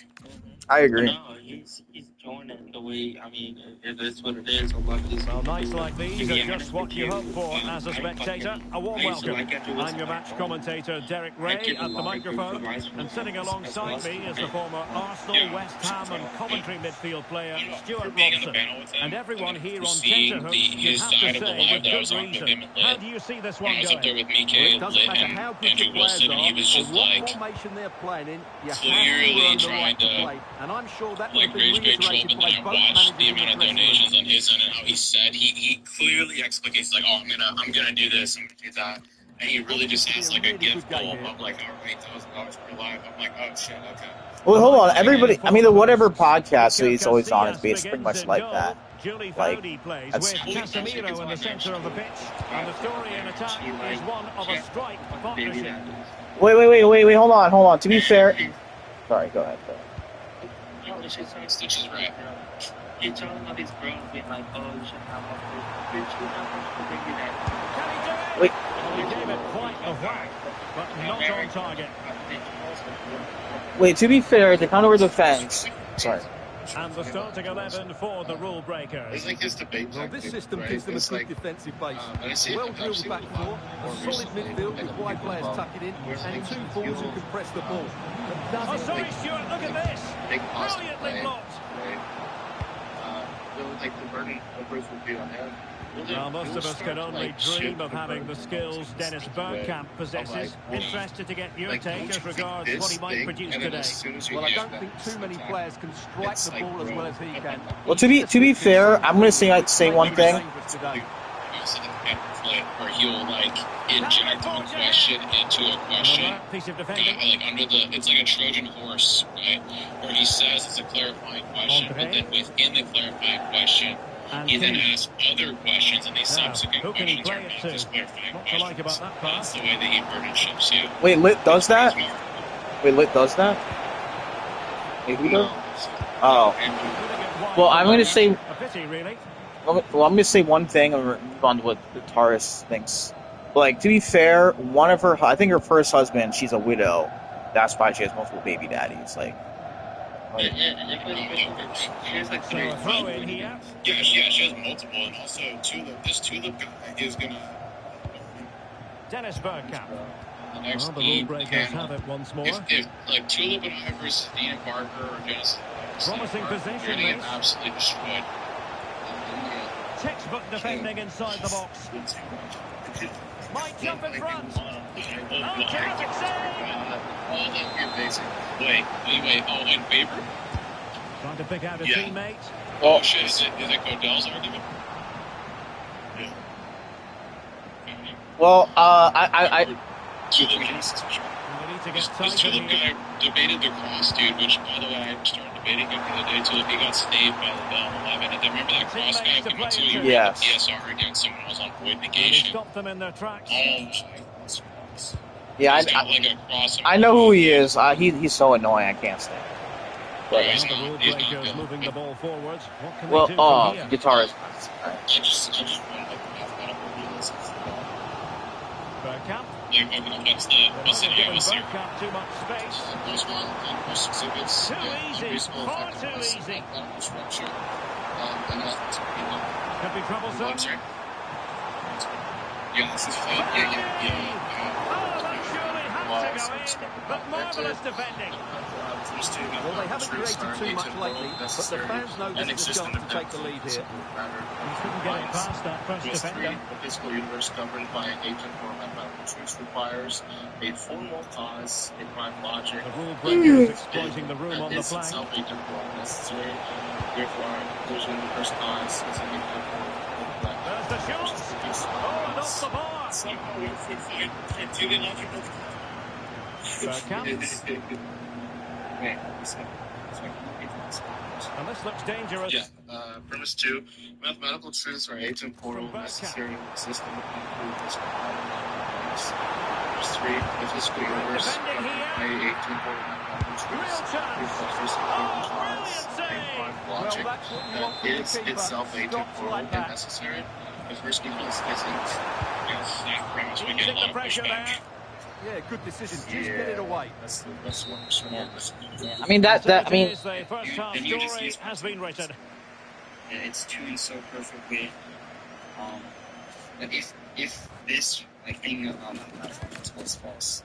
I agree. No, he's doing it the way. I mean, it is what it is. Well, nights like these are just what you hope for as a spectator. A warm welcome. I'm your match commentator, Derek Ray, at the microphone. And sitting alongside me is the former Arsenal, West Ham and Coventry midfield player, Stuart Robson. And everyone here on Tenterhooks, you have to say with good reason. How do you see this one going? It doesn't matter how good your players are or what formation they're playing in, you have to earn the right to play. And I'm sure that will be reiterated by both managers the in the amount of dressing donations room. on his end and how he said he clearly explicates like, oh, I'm gonna do this, I'm gonna do that, and he really just has like a gift goal of like $8,000 per live. I'm like, oh shit, okay. Well, hold on, everybody. I mean, the whatever podcast that he's always on is pretty much like that. Like, plays with Casemiro in the centre of the pitch, and the story in attack is one of a strike partnership. Wait, hold on. To be fair, sorry, go ahead. No, it's just like Stitch is right. you're talking about these girls being like, oh, you should have a bitch, you have to think that. Can he do it? Wait. He gave it quite a whack, but not on target. Wait, to be fair, to counter defense. Sorry. And the starting 11 for the rule breakers. It's like his debate Well, this tactic, system right? gives them a It's good like, defensive base. I see A it well-drilled back four, a solid midfield with wide players tucking in, and two forwards who can press the ball. But Oh, does it sorry, Stuart, look at this. big positive Brilliantly play, blocked. right? Like the burden of proof would be on him. Well, most of us can only dream of having the skills Dennis Bergkamp possesses. Interested to get your take as regards what he might produce today. Well, I don't think too many players can strike the ball as well as he can. Well, to be fair, I'm gonna say one thing. Where he'll like inject a question into a question, Piece of like defending. under the, it's like a Trojan horse, right? Where he says it's a clarifying question, but then within the clarifying question, he then asks other questions, and these subsequent who can he questions are play it not to? just clarifying What to like questions. about that That's pass? the way that he burden ships you. Wait, Lit does that? Wait, who does? Oh. Well, I'm gonna say. A pity, really. Well, I'm gonna say one thing and move on to what Taurus thinks. Like, to be fair, I think her first husband, she's a widow. That's why she has multiple baby daddies. Like She has like So three. a throw in here. Yeah, she has multiple, and also this Tulip guy is gonna. Dennis Bergkamp. the next Well, the rule game breakers panel. have it once more. If like Tulip and I versus Dean and Barker or Genesis, Promising we're possession, gonna get Reece. absolutely destroyed. Textbook defending inside the box. Might jump in front. Oh, terrific save. All that weird basic. Wait. Oh, in favor? Trying to pick out a Yeah. teammate. Oh shit! Is it Godell's argument? Yeah. Well, Tulip We need to get This tight Tulip in here. guy debated the cross, dude, which, by the way, I started debating him the other day. Tulip, he got saved by the Bell 11. And then remember that cross guy came up to you ran Yes. the PSR against someone who was on void And he negation? stopped them in their tracks. yeah, He's got like a cross. I know who he is. He's so annoying. I can't stand him. Bro, Now he's the rule not breakers good. moving the ball forward. What can Well, they do from here? guitarist. I just want like mathematical realisms. Bergkamp. Like, what's the They might have scenario given was here? Bergkamp too much space. Those one most exhibits. Too easy, far too easy. Structure. Could be troublesome. I'm sorry. Yeah, this is fun. Oh, that surely had to go in, but marvellous defending. Well, they haven't created too much lately, but the fans know this is a chance to take the lead here. He couldn't get it past that first defender. The physical universe governed by agent or mathematical truths requires a formal cause, a prime logic. The rule breakers exploiting the room on the Is flank. itself agent or necessary. Therefore, inclusion of the first cause is an agent or There's the shot. Oh, and off the bar. somehow if you didn't know Bergkamp. And this looks dangerous. Yeah. Premise 2. Mathematical truths are agent portal necessary in the system to conclude this premise 3. The physical universe Defending here. by agent portal mathematical truths. Real chance. Reflectors Oh, cause brilliant a save. prime Well, logic that's what you that want from the is keeper. itself agent Stops portal like and that. necessary. The first defense isn't. Yes, that premise we get a Easing lot the of pressure pushback. there. Yeah, good decision. Just get it away. That's the best one. So I mean As that. I it mean, is, the first half and you just story use has been written. Yeah, it's tuned so perfectly. But if this like thing about mathematical principles false,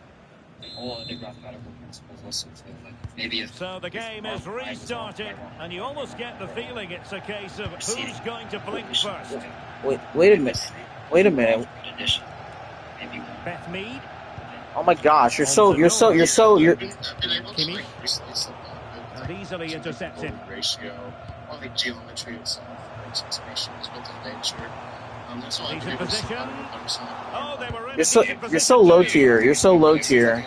then all other mathematical principles also fail. Like maybe if So the game is restarted, and you almost get the feeling it's a case of who's going to blink first. wait a minute. Wait a minute. Addition, maybe Beth Mead. Oh my gosh, you're Kimmich. And easily intercepted. Ratio, or like geometry itself, its expressions within nature. That's all He's in I position. Oh, they were in You're so a good you're so position low too. tier. You're so low tier.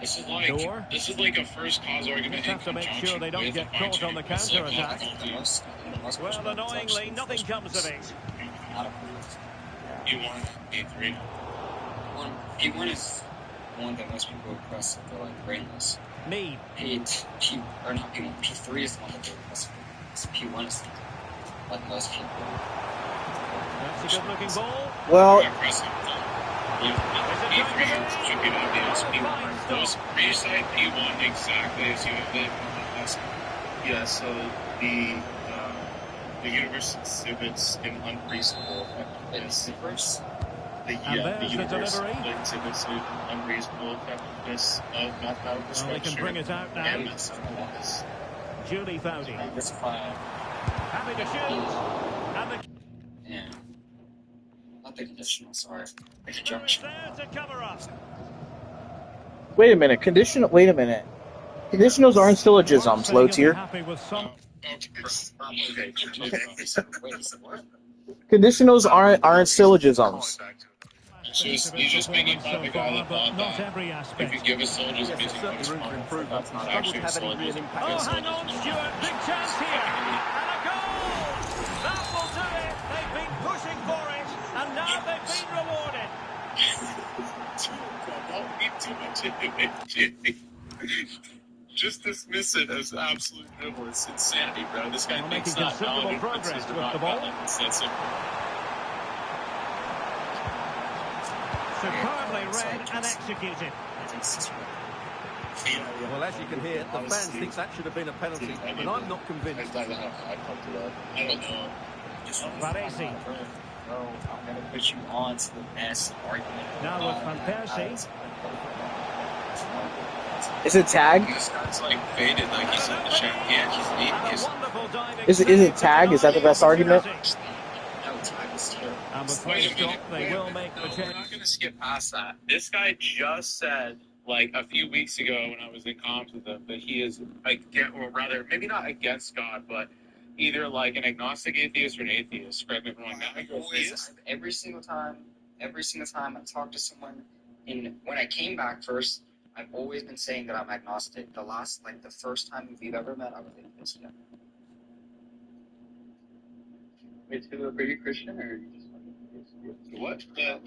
This is Door. like a first cause argument. Just have to make sure they don't get caught on the counter-attack. Well, annoyingly, nothing comes of it. P1, P3. P1 is one that most people request if they're like brainless. Mead. Or not P1. P3 is the one that they request. P1 is like most people. That's a good-looking ball. Well, Impressive. P3 should be obvious. P1. Those recite P1 exactly as you have been last. Yeah, so the universe exhibits an unreasonable effectiveness. The there's the universe delivery. exhibits an unreasonable effectiveness of mathematical Well, they structure. can bring it out now. And mathematics. Julie Fowdy. Diversify. Happy to shoot. And the Yeah. Not the conditional, sorry. The is conjunction. there to cover up. wait a minute. Wait a minute. Conditionals aren't syllogisms. Low tier. Happy with some. Okay. Conditionals aren't syllogisms. He's just making fun of the guy that thought Not that every if you aspect. give a syllogism, Yes, basically there's certainly room for improvement. that's not Struggled actually to a have any real syllogism. impact. Oh, hang on, Stuart. Big chance here. And a goal. That will do it. They've been pushing for it. And now they've been rewarded. Don't read too much into it. Just dismiss it as absolute dribble. It's insanity, bro. This guy Well, thinks making not valid considerable inferences progress are with not the ball. valid. It's that simple. Superbly read and executed. Well, as you can hear, the fans think that should have been a penalty, but I'm not convinced. I don't know. Baresi. bro, I'm gonna put you on to the best argument. Now with Van Persie. Is it tag? This guy's like faded, like he's in the chat. Yeah, he's Is it tag? Is that the best argument? No, time is terrible. And with Wait a play stop, minute, they will make no, the we're change. not gonna skip past that. This guy just said, like a few weeks ago when I was in comms with him, that he is or rather, maybe not against God, but either like an agnostic atheist or an atheist. Correct me if I'm wrong. Every single time I talk to someone, when I came back first, I've always been saying that I'm agnostic. The first time we've ever met, I was atheist. Yeah. Wait, so are you Christian or are you just What? Yeah,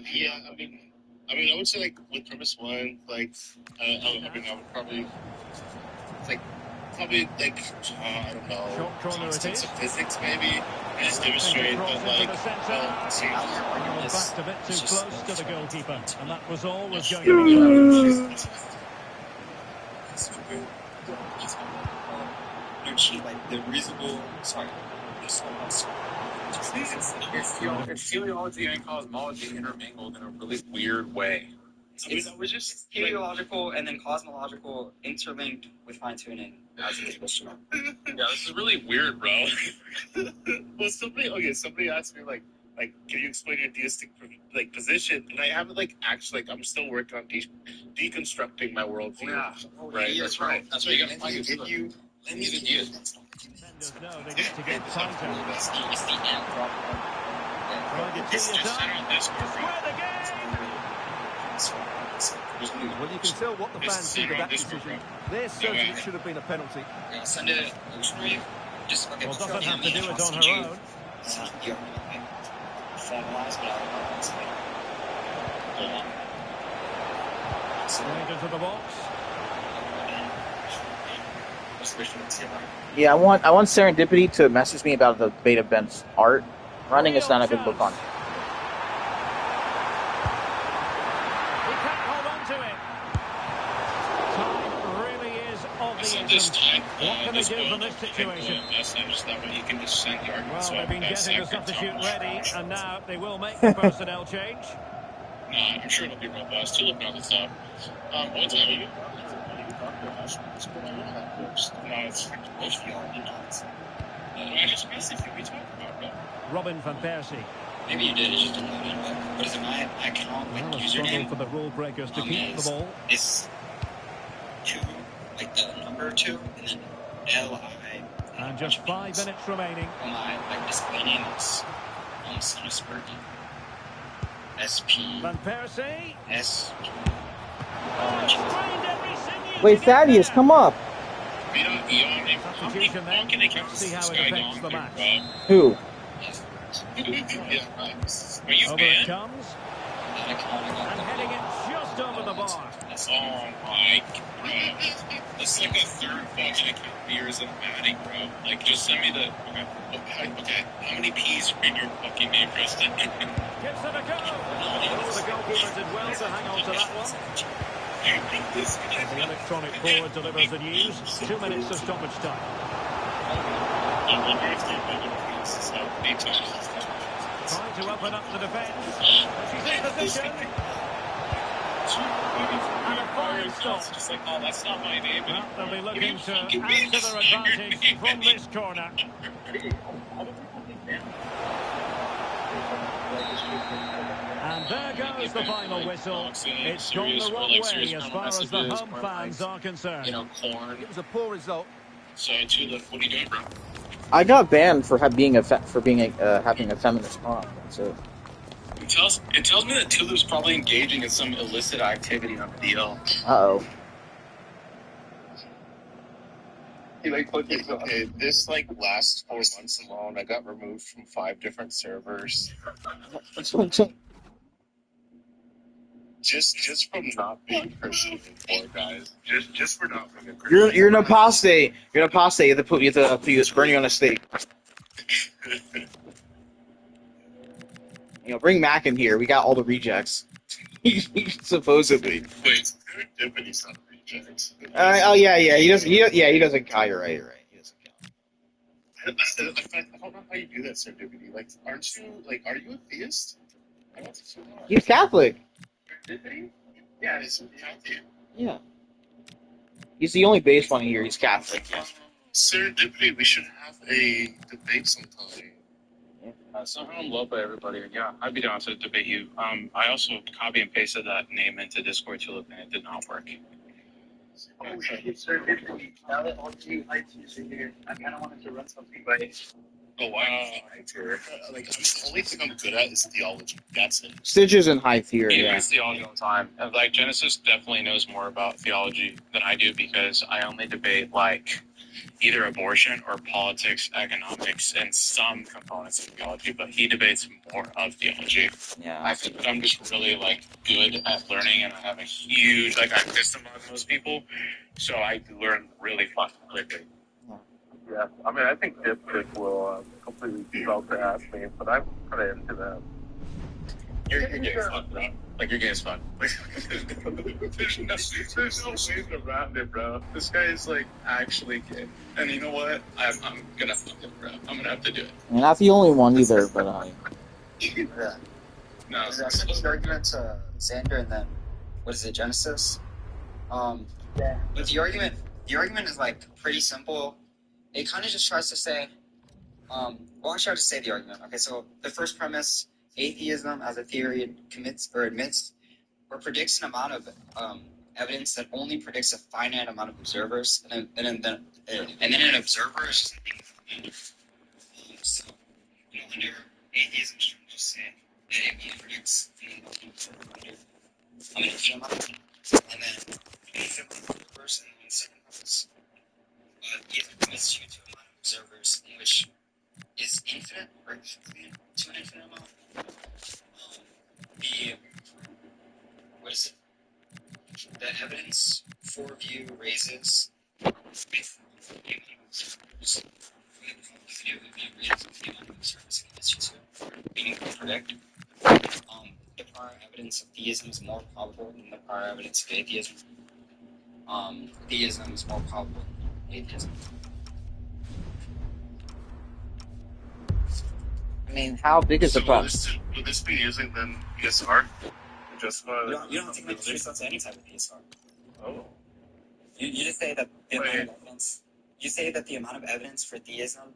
I would say like with premise one, like I would probably like I don't know, constants of physics maybe, and just demonstrate that like Backed a bit too close to the goalkeeper, and that was always going to be like the reasonable. Sorry. It's teleology and cosmology intermingled in a really weird way. It's teleological and then cosmological interlinked with fine tuning as it is. Yeah, this is really weird, bro. Well, somebody asked me like, can you explain your deistic position? And I haven't actually I'm still working on deconstructing my worldview. Yeah, right. That's right. That's what you gotta find. Let me the deist. No, they need to get tighter. It's the end problem. It's just center on this Well, you can tell what the fans think of that decision. They're certain it should have been a penalty. Send it emotionally. Just Well, doesn't have to do it on her own. Formalized, but I don't know. Straight into the box. Yeah, I want Serendipity to message me about the Beta Ben's art. Running is not a good look on it. He can't hold on to it. Time really is of the essence. What can they do from this situation? Well, they've been getting the substitute ready, and now they will make the personnel change. No, I'm sure it'll be robust. You're looking on the top. What time are you? No, it's I just missed it. We talked about it. Robin van Persie. Maybe you did. It just didn't load in. But is it my account with Well, a struggle username? for the rule breakers to keep the ball. It's 2, like the number 2, and then L-I. And just 5 minutes remaining. My display name is Son of Spurgeon. S-P. Van Persie. S-P. Wait, Thaddeus, come up. Substitution then. Let's see how it affects the match. Who? Are you Over it comes. And heading it just over the bar. Oh my god. That's like the third fucking account years of Maddie, bro. Just send me the. Okay. How many P's are in your fucking name, Preston? Gives it a go. Oh, the goalkeeper did well to hang on to that one. The electronic board delivers the news. 2 minutes of stoppage time. Trying to open up the defence. She's in position. And a fine stop. Just oh, that's not my name. Well, they'll be looking to add to their advantage from this corner. And there goes the final whistle. It's gone the wrong way as far as the home fans are concerned. Corn. It was a poor result. So, Tulip, what are you doing, bro? I got banned for having a feminist mom. That's it. It tells me that Tulip's probably engaging in some illicit activity on the DL. Uh-oh. Okay, this last 4 months alone, I got removed from 5 different servers. Just from not being Christian anymore, guys. Just for not being a Christian. You're an apostate. You're an apostate. You have to put you burning on a stake. Bring Mac in here. We got all the rejects. Supposedly. Wait, Serendipity on rejects. Oh yeah. He doesn't. He doesn't count. You're right. He doesn't count. don't know how you do that serendipity. Like, are you a theist? I don't think so. He's Catholic. Serendipity? Yeah, it's Catholic. Yeah. He's the only base one here. He's Catholic. Serendipity, we should have a debate sometime. Somehow in love by everybody. Yeah, I'd be down to debate you. I also copy and pasted that name into Discord to look, and it did not work. Oh, serendipity. Now that all you ITs are here, I kind of wanted to run something by. Oh, wow. Like, the only thing I'm good at is theology. That's it. Stitch is in high tier, He yeah. debates theology all the time. And, like, Genesis definitely knows more about theology than I do because I only debate, like, either abortion or politics, economics, and some components of theology, but he debates more of theology. Yeah. I think that I'm just really, like, good at learning, and I have a huge, like, I'm just among most people, so I learn really fucking quickly. Yeah, I mean, I think Dipstick will completely develop the ass name, but I'm kind of into that. You're gay as fuck, bro. Like, you're gay as fuck. There's no ways around it, bro. This guy is, like, actually gay. And you know what? I'm gonna fuck him, bro. I'm gonna have to do it. You're not the only one either, but Yeah. No. That's the argument to Xander and then, what is it, Genesis? Yeah. But the argument is, like, pretty simple. It kind of just tries to say, well, actually, I'll just say the argument. Okay, so the first premise, atheism as a theory admits or predicts an amount of evidence that only predicts a finite amount of observers, and then an observer is just an thing. So, under atheism, you can just say that it only predicts an infinite amount of time, and then infinite amount of observers, and then second premise, theism commits you to an amount of observers in which is infinite or equivalent to an infinite amount. The evidence for view raises the meaning to predict. The prior evidence of theism is more probable than the prior evidence of atheism. Theism is more probable than atheism. I mean, how big is the problem? Would this be using then ESR? Just You don't have to make the results any type of ESR. Oh. You just say that the amount of evidence. You say that the amount of evidence for theism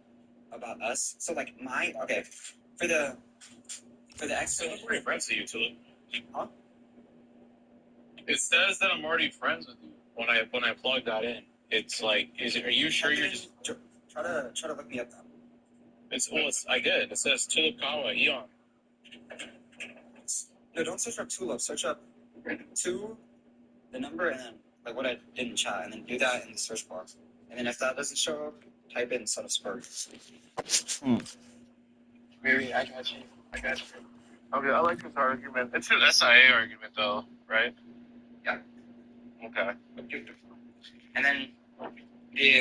about us. So like for the explanation. I'm already friends with you, Tulip. Huh? It says that I'm already friends with you when I plug that in. It's like, are you sure you're just try to look me up then. I did. It says Tulip Kawa Eon. No, don't search up Tulip. Search up 2, the number, and then like what I did in chat, and then do that in the search bar. And then if that doesn't show up, type in Son of Spur. Maybe I got you. Okay, I like this argument. It's an SIA argument, though, right? Yeah. Okay. And then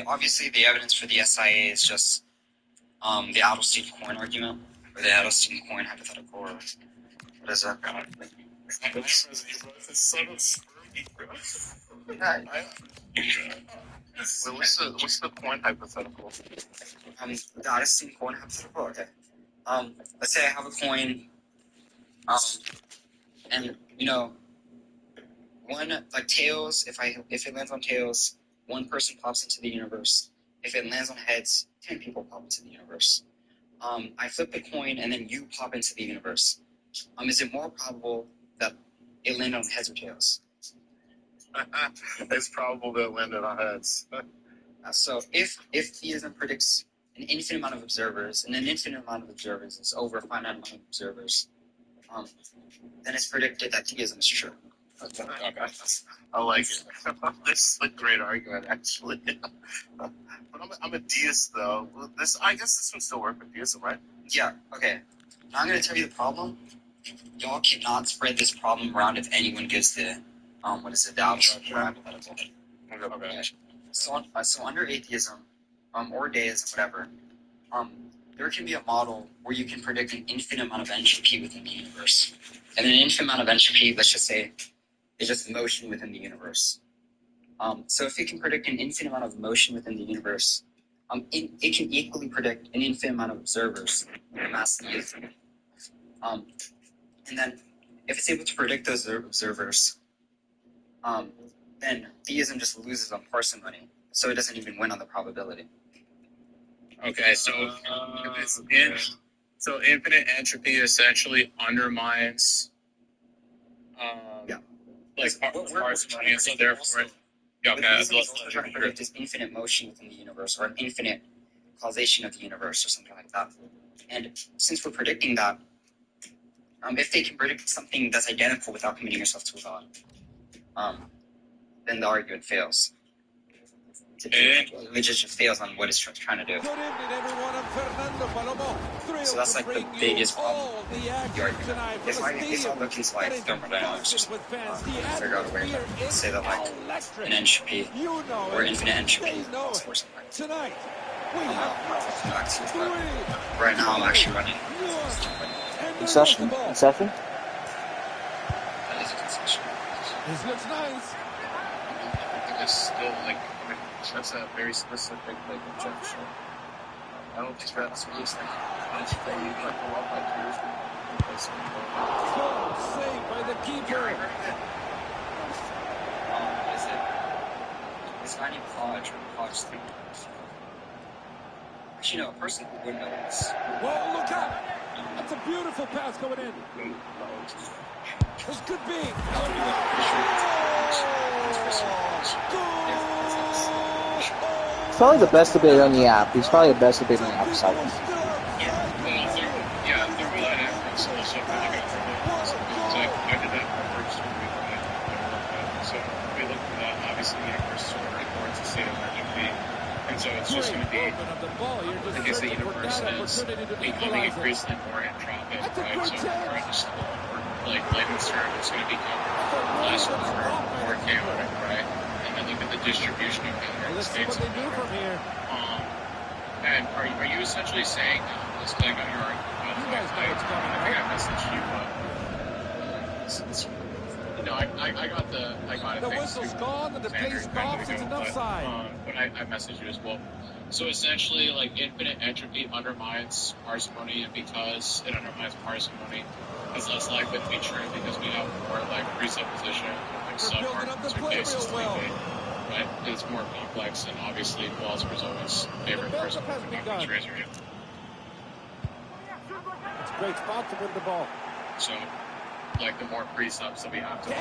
obviously the evidence for the SIA is just the Adelstein coin argument, or the Adelstein coin hypothetical, or what is that? It's Son of Spurgy, bro. What's the coin hypothetical? The Adelstein coin hypothetical. Okay. Let's say I have a coin. And one like tails. If it lands on tails, one person pops into the universe. If it lands on heads, 10 people pop into the universe. I flip the coin, and then you pop into the universe. Is it more probable that it landed on heads or tails? It's probable that it landed on heads. So if theism predicts an infinite amount of observers, and an infinite amount of observers is over a finite amount of observers, then it's predicted that theism is true. Okay. I like it. This is a great argument, actually. But I'm a deist, though. I guess this would still work with deism, right? Yeah. Okay. Now I'm going to tell you the problem. Y'all cannot spread this problem around if anyone gives the the outside hypothetical. Okay. So under atheism, or deism, whatever, there can be a model where you can predict an infinite amount of entropy within the universe. And an infinite amount of entropy, let's just say, is just motion within the universe. So if you can predict an infinite amount of motion within the universe, it can equally predict an infinite amount of observers in the mass theism. And then if it's able to predict those observers, then theism just loses on parsimony, so it doesn't even win on the probability. Okay, so so infinite entropy essentially undermines parsimony, so therefore we're trying to predict this infinite motion within the universe, or an infinite causation of the universe, or something like that. And since we're predicting that, if they can predict something that's identical without committing yourself to a god, then the argument fails. It just fails on what it's trying to do. So that's like the biggest problem with the argument. If all lookings like thermodynamics or something, figure out a way to say that like an entropy or infinite entropy is possible or something. Right now I'm actually running. Concession? Concession? That is a concession. This looks nice. It's still like that's a very specific like objection. I don't think that's really like that you can go up like yours. Saved by the keeper. Is it? It's not even college or college thing. Actually, no, a person who wouldn't know this. Whoa, look out! That's a beautiful pass going in. This could be. He's probably the best debater on the app. He's probably the best debater on the app besides me. Yeah, the real efforts also really good for me. So I did that for first week. So we looked at that. Obviously, the universe is very important to state of entropy. And so it's just going to be, I guess the universe is becoming increasingly more entropic, right? So we're at just like layman's terms, it's going to become less more chaotic, right? And then look at the distribution of matter in the states of matter. And are you essentially saying, let's click on your argument, I think I messaged you, I got it. The whistle's gone and the place stops. It's an offside. But I messaged you as well. So essentially, like infinite entropy undermines parsimony, and because it undermines parsimony, it's less likely to be true because we have more like presupposition, like sub-arguments or cases to be made. Right? It's more complex, and obviously philosophers always favor person with the complex razor. It's a great spot to win the ball. So, like the more precepts that we have to I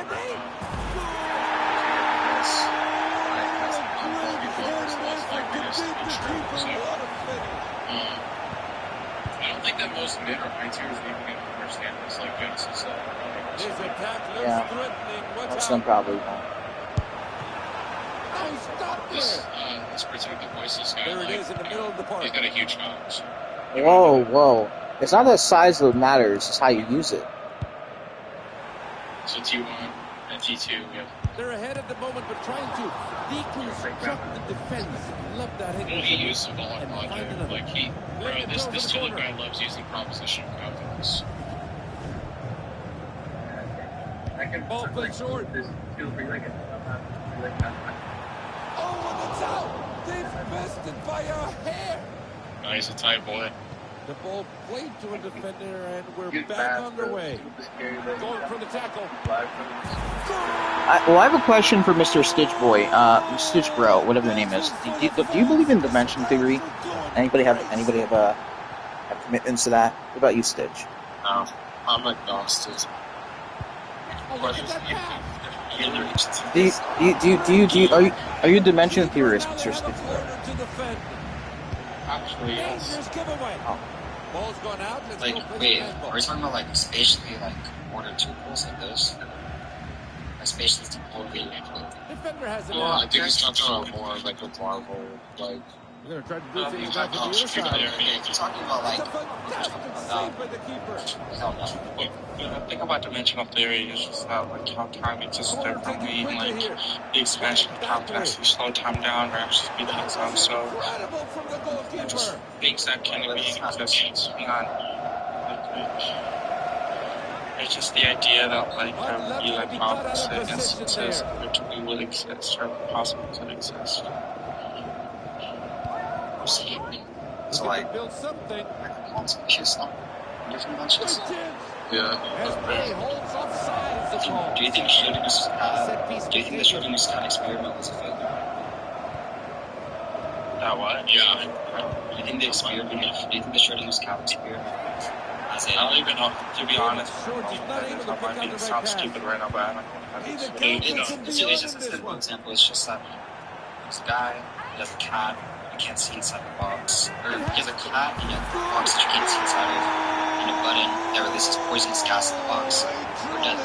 don't think that most mid or high tiers even going to understand this, like Genesis. Yeah, most of them probably won't. This particular voices guy, there it is in the middle of the park. He's got a huge challenge. Whoa. It's not the size that matters, it's how you use it. So T1 and T2, yeah. They're ahead at the moment, but trying to deconstruct the defense. Love that hit. Well, he used the ball on logic. Like this Tulip guy loves using propositional calculus. Ball played short. Oh, and it's out! They've missed it by a hair! Nice, a tight boy. The ball played to a defender, and we're back underway. Going for the tackle. I have a question for Mr. Stitch Boy, Stitch Bro, whatever the name is. Do you believe in dimension theory? Anybody have commitments to that? What about you, Stitch? No, I'm agnostic. Are you a dimension theorist, Mr. Stitch Bro? Actually, yes. Oh. Ball's gone out. Like, wait, are we talking about like spatially like ordered tuples like this? Like spatially tuples? Defender has it. Well, I think he's talking about more like a Marvel, like. We're going to try to do things back to the other side. You're talking about like. It's a fantastic save by the keeper. The thing about dimensional theory is just that like how time exists differently, and like the expansion of time can actually slow time down or actually speed things up. So just things that can be in existence beyond it's just the idea that like there would be like opposite instances which we would exist or possible to exist. escape. So He like, could build something. different dimensions. Yeah. As holds offside is the call. Do you think the Schrodinger's cat experiment was a failure? That what? Yeah. Do you think the Schrodinger's cat experiment as a... I don't even know, to be honest. George is not able to I pick might out be the right sound pass. stupid right now, but I don't know how to Either explain camp it. puts him It's beyond just a in this simple one. example. It's just that there's a guy, he has a cat, you can't see inside the box. Or he has a cat and a box that you can't see inside of, and a button that releases poisonous gas in the box. Or death.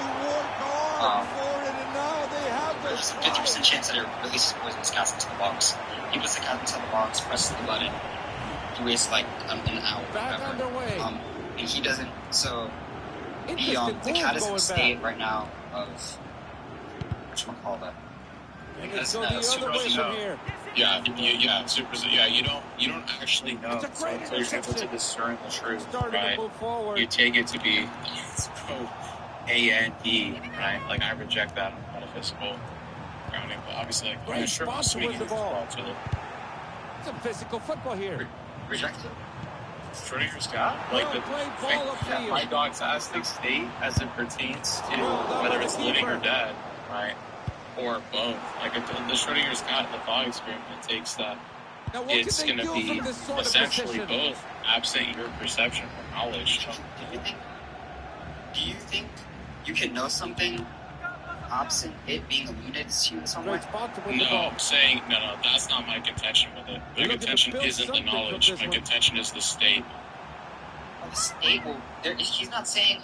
There's a 50% chance that it releases poisonous gas into the box. He puts the cat inside the box, presses the button, he wastes like an hour or Back whatever. underway. And he doesn't, so the Interesting cat move is in a going state back. right now of, whatchamacallit? And Because let's go the other way from here. You don't actually know. It's a great So you're able to interception. discern the truth, Starting right? to move forward. You take it to be both A and E, right? Like I reject that on metaphysical grounding, but obviously, like, Great sure, spot to sweet win the ball. to the Some physical football here. Rejected? Schrodinger's cat, like the Well played ball upfield. my dog's astic state as it pertains to Well done whether by it's the living or keeper. dead, right? Or both. Like if the Schrodinger's cat in the dog experiment takes that Now what it's can they going to do be from this sort of essentially position? both, absent your perception or knowledge. Do you think you can know something absent it being illuminated to you in some way? Great spot to win the No, ball. I'm saying no. That's not my contention with it. My Looking to contention build isn't the something from knowledge. this My one. contention is the state. Well, the state will. He's not saying.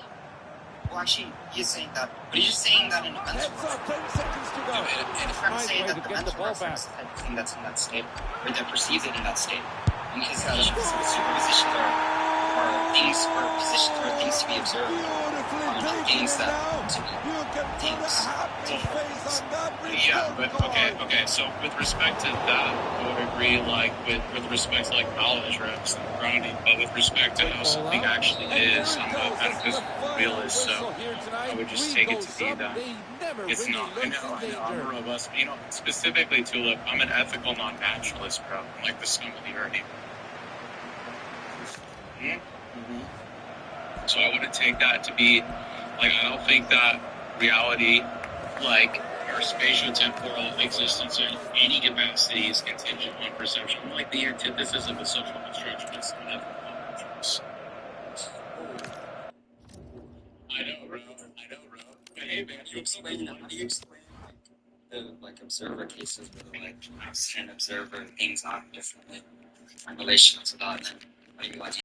Well, actually, he is saying that. But he's just saying that in a mental Heads up, 10 seconds to go. And if I'm Nice saying way that to the get the mental ball back. reference type thing that's in that state, or that perceives it in that state, and his superpositions are things or positions or things to be observed, not things that to be things. Yeah, but okay. So with respect to that, I would agree. Like with respect to like knowledge reps and grounding, but with respect to how something actually is, I'm a metaphysical realist, so I would just take it to be that it's not. I know. I'm a robust. Specifically Tulip, I'm an ethical non-naturalist, bro. I'm like the scum of the earth. So I wouldn't take that to be like I don't think that reality, like our spatio-temporal existence in any capacity, is contingent on perception. I'm like the antithesis of a social constructionist and ethical non-naturalist. I know, bro. Hey, man, How do you explain the observer cases where an observer things act differently in relation to that? And how do you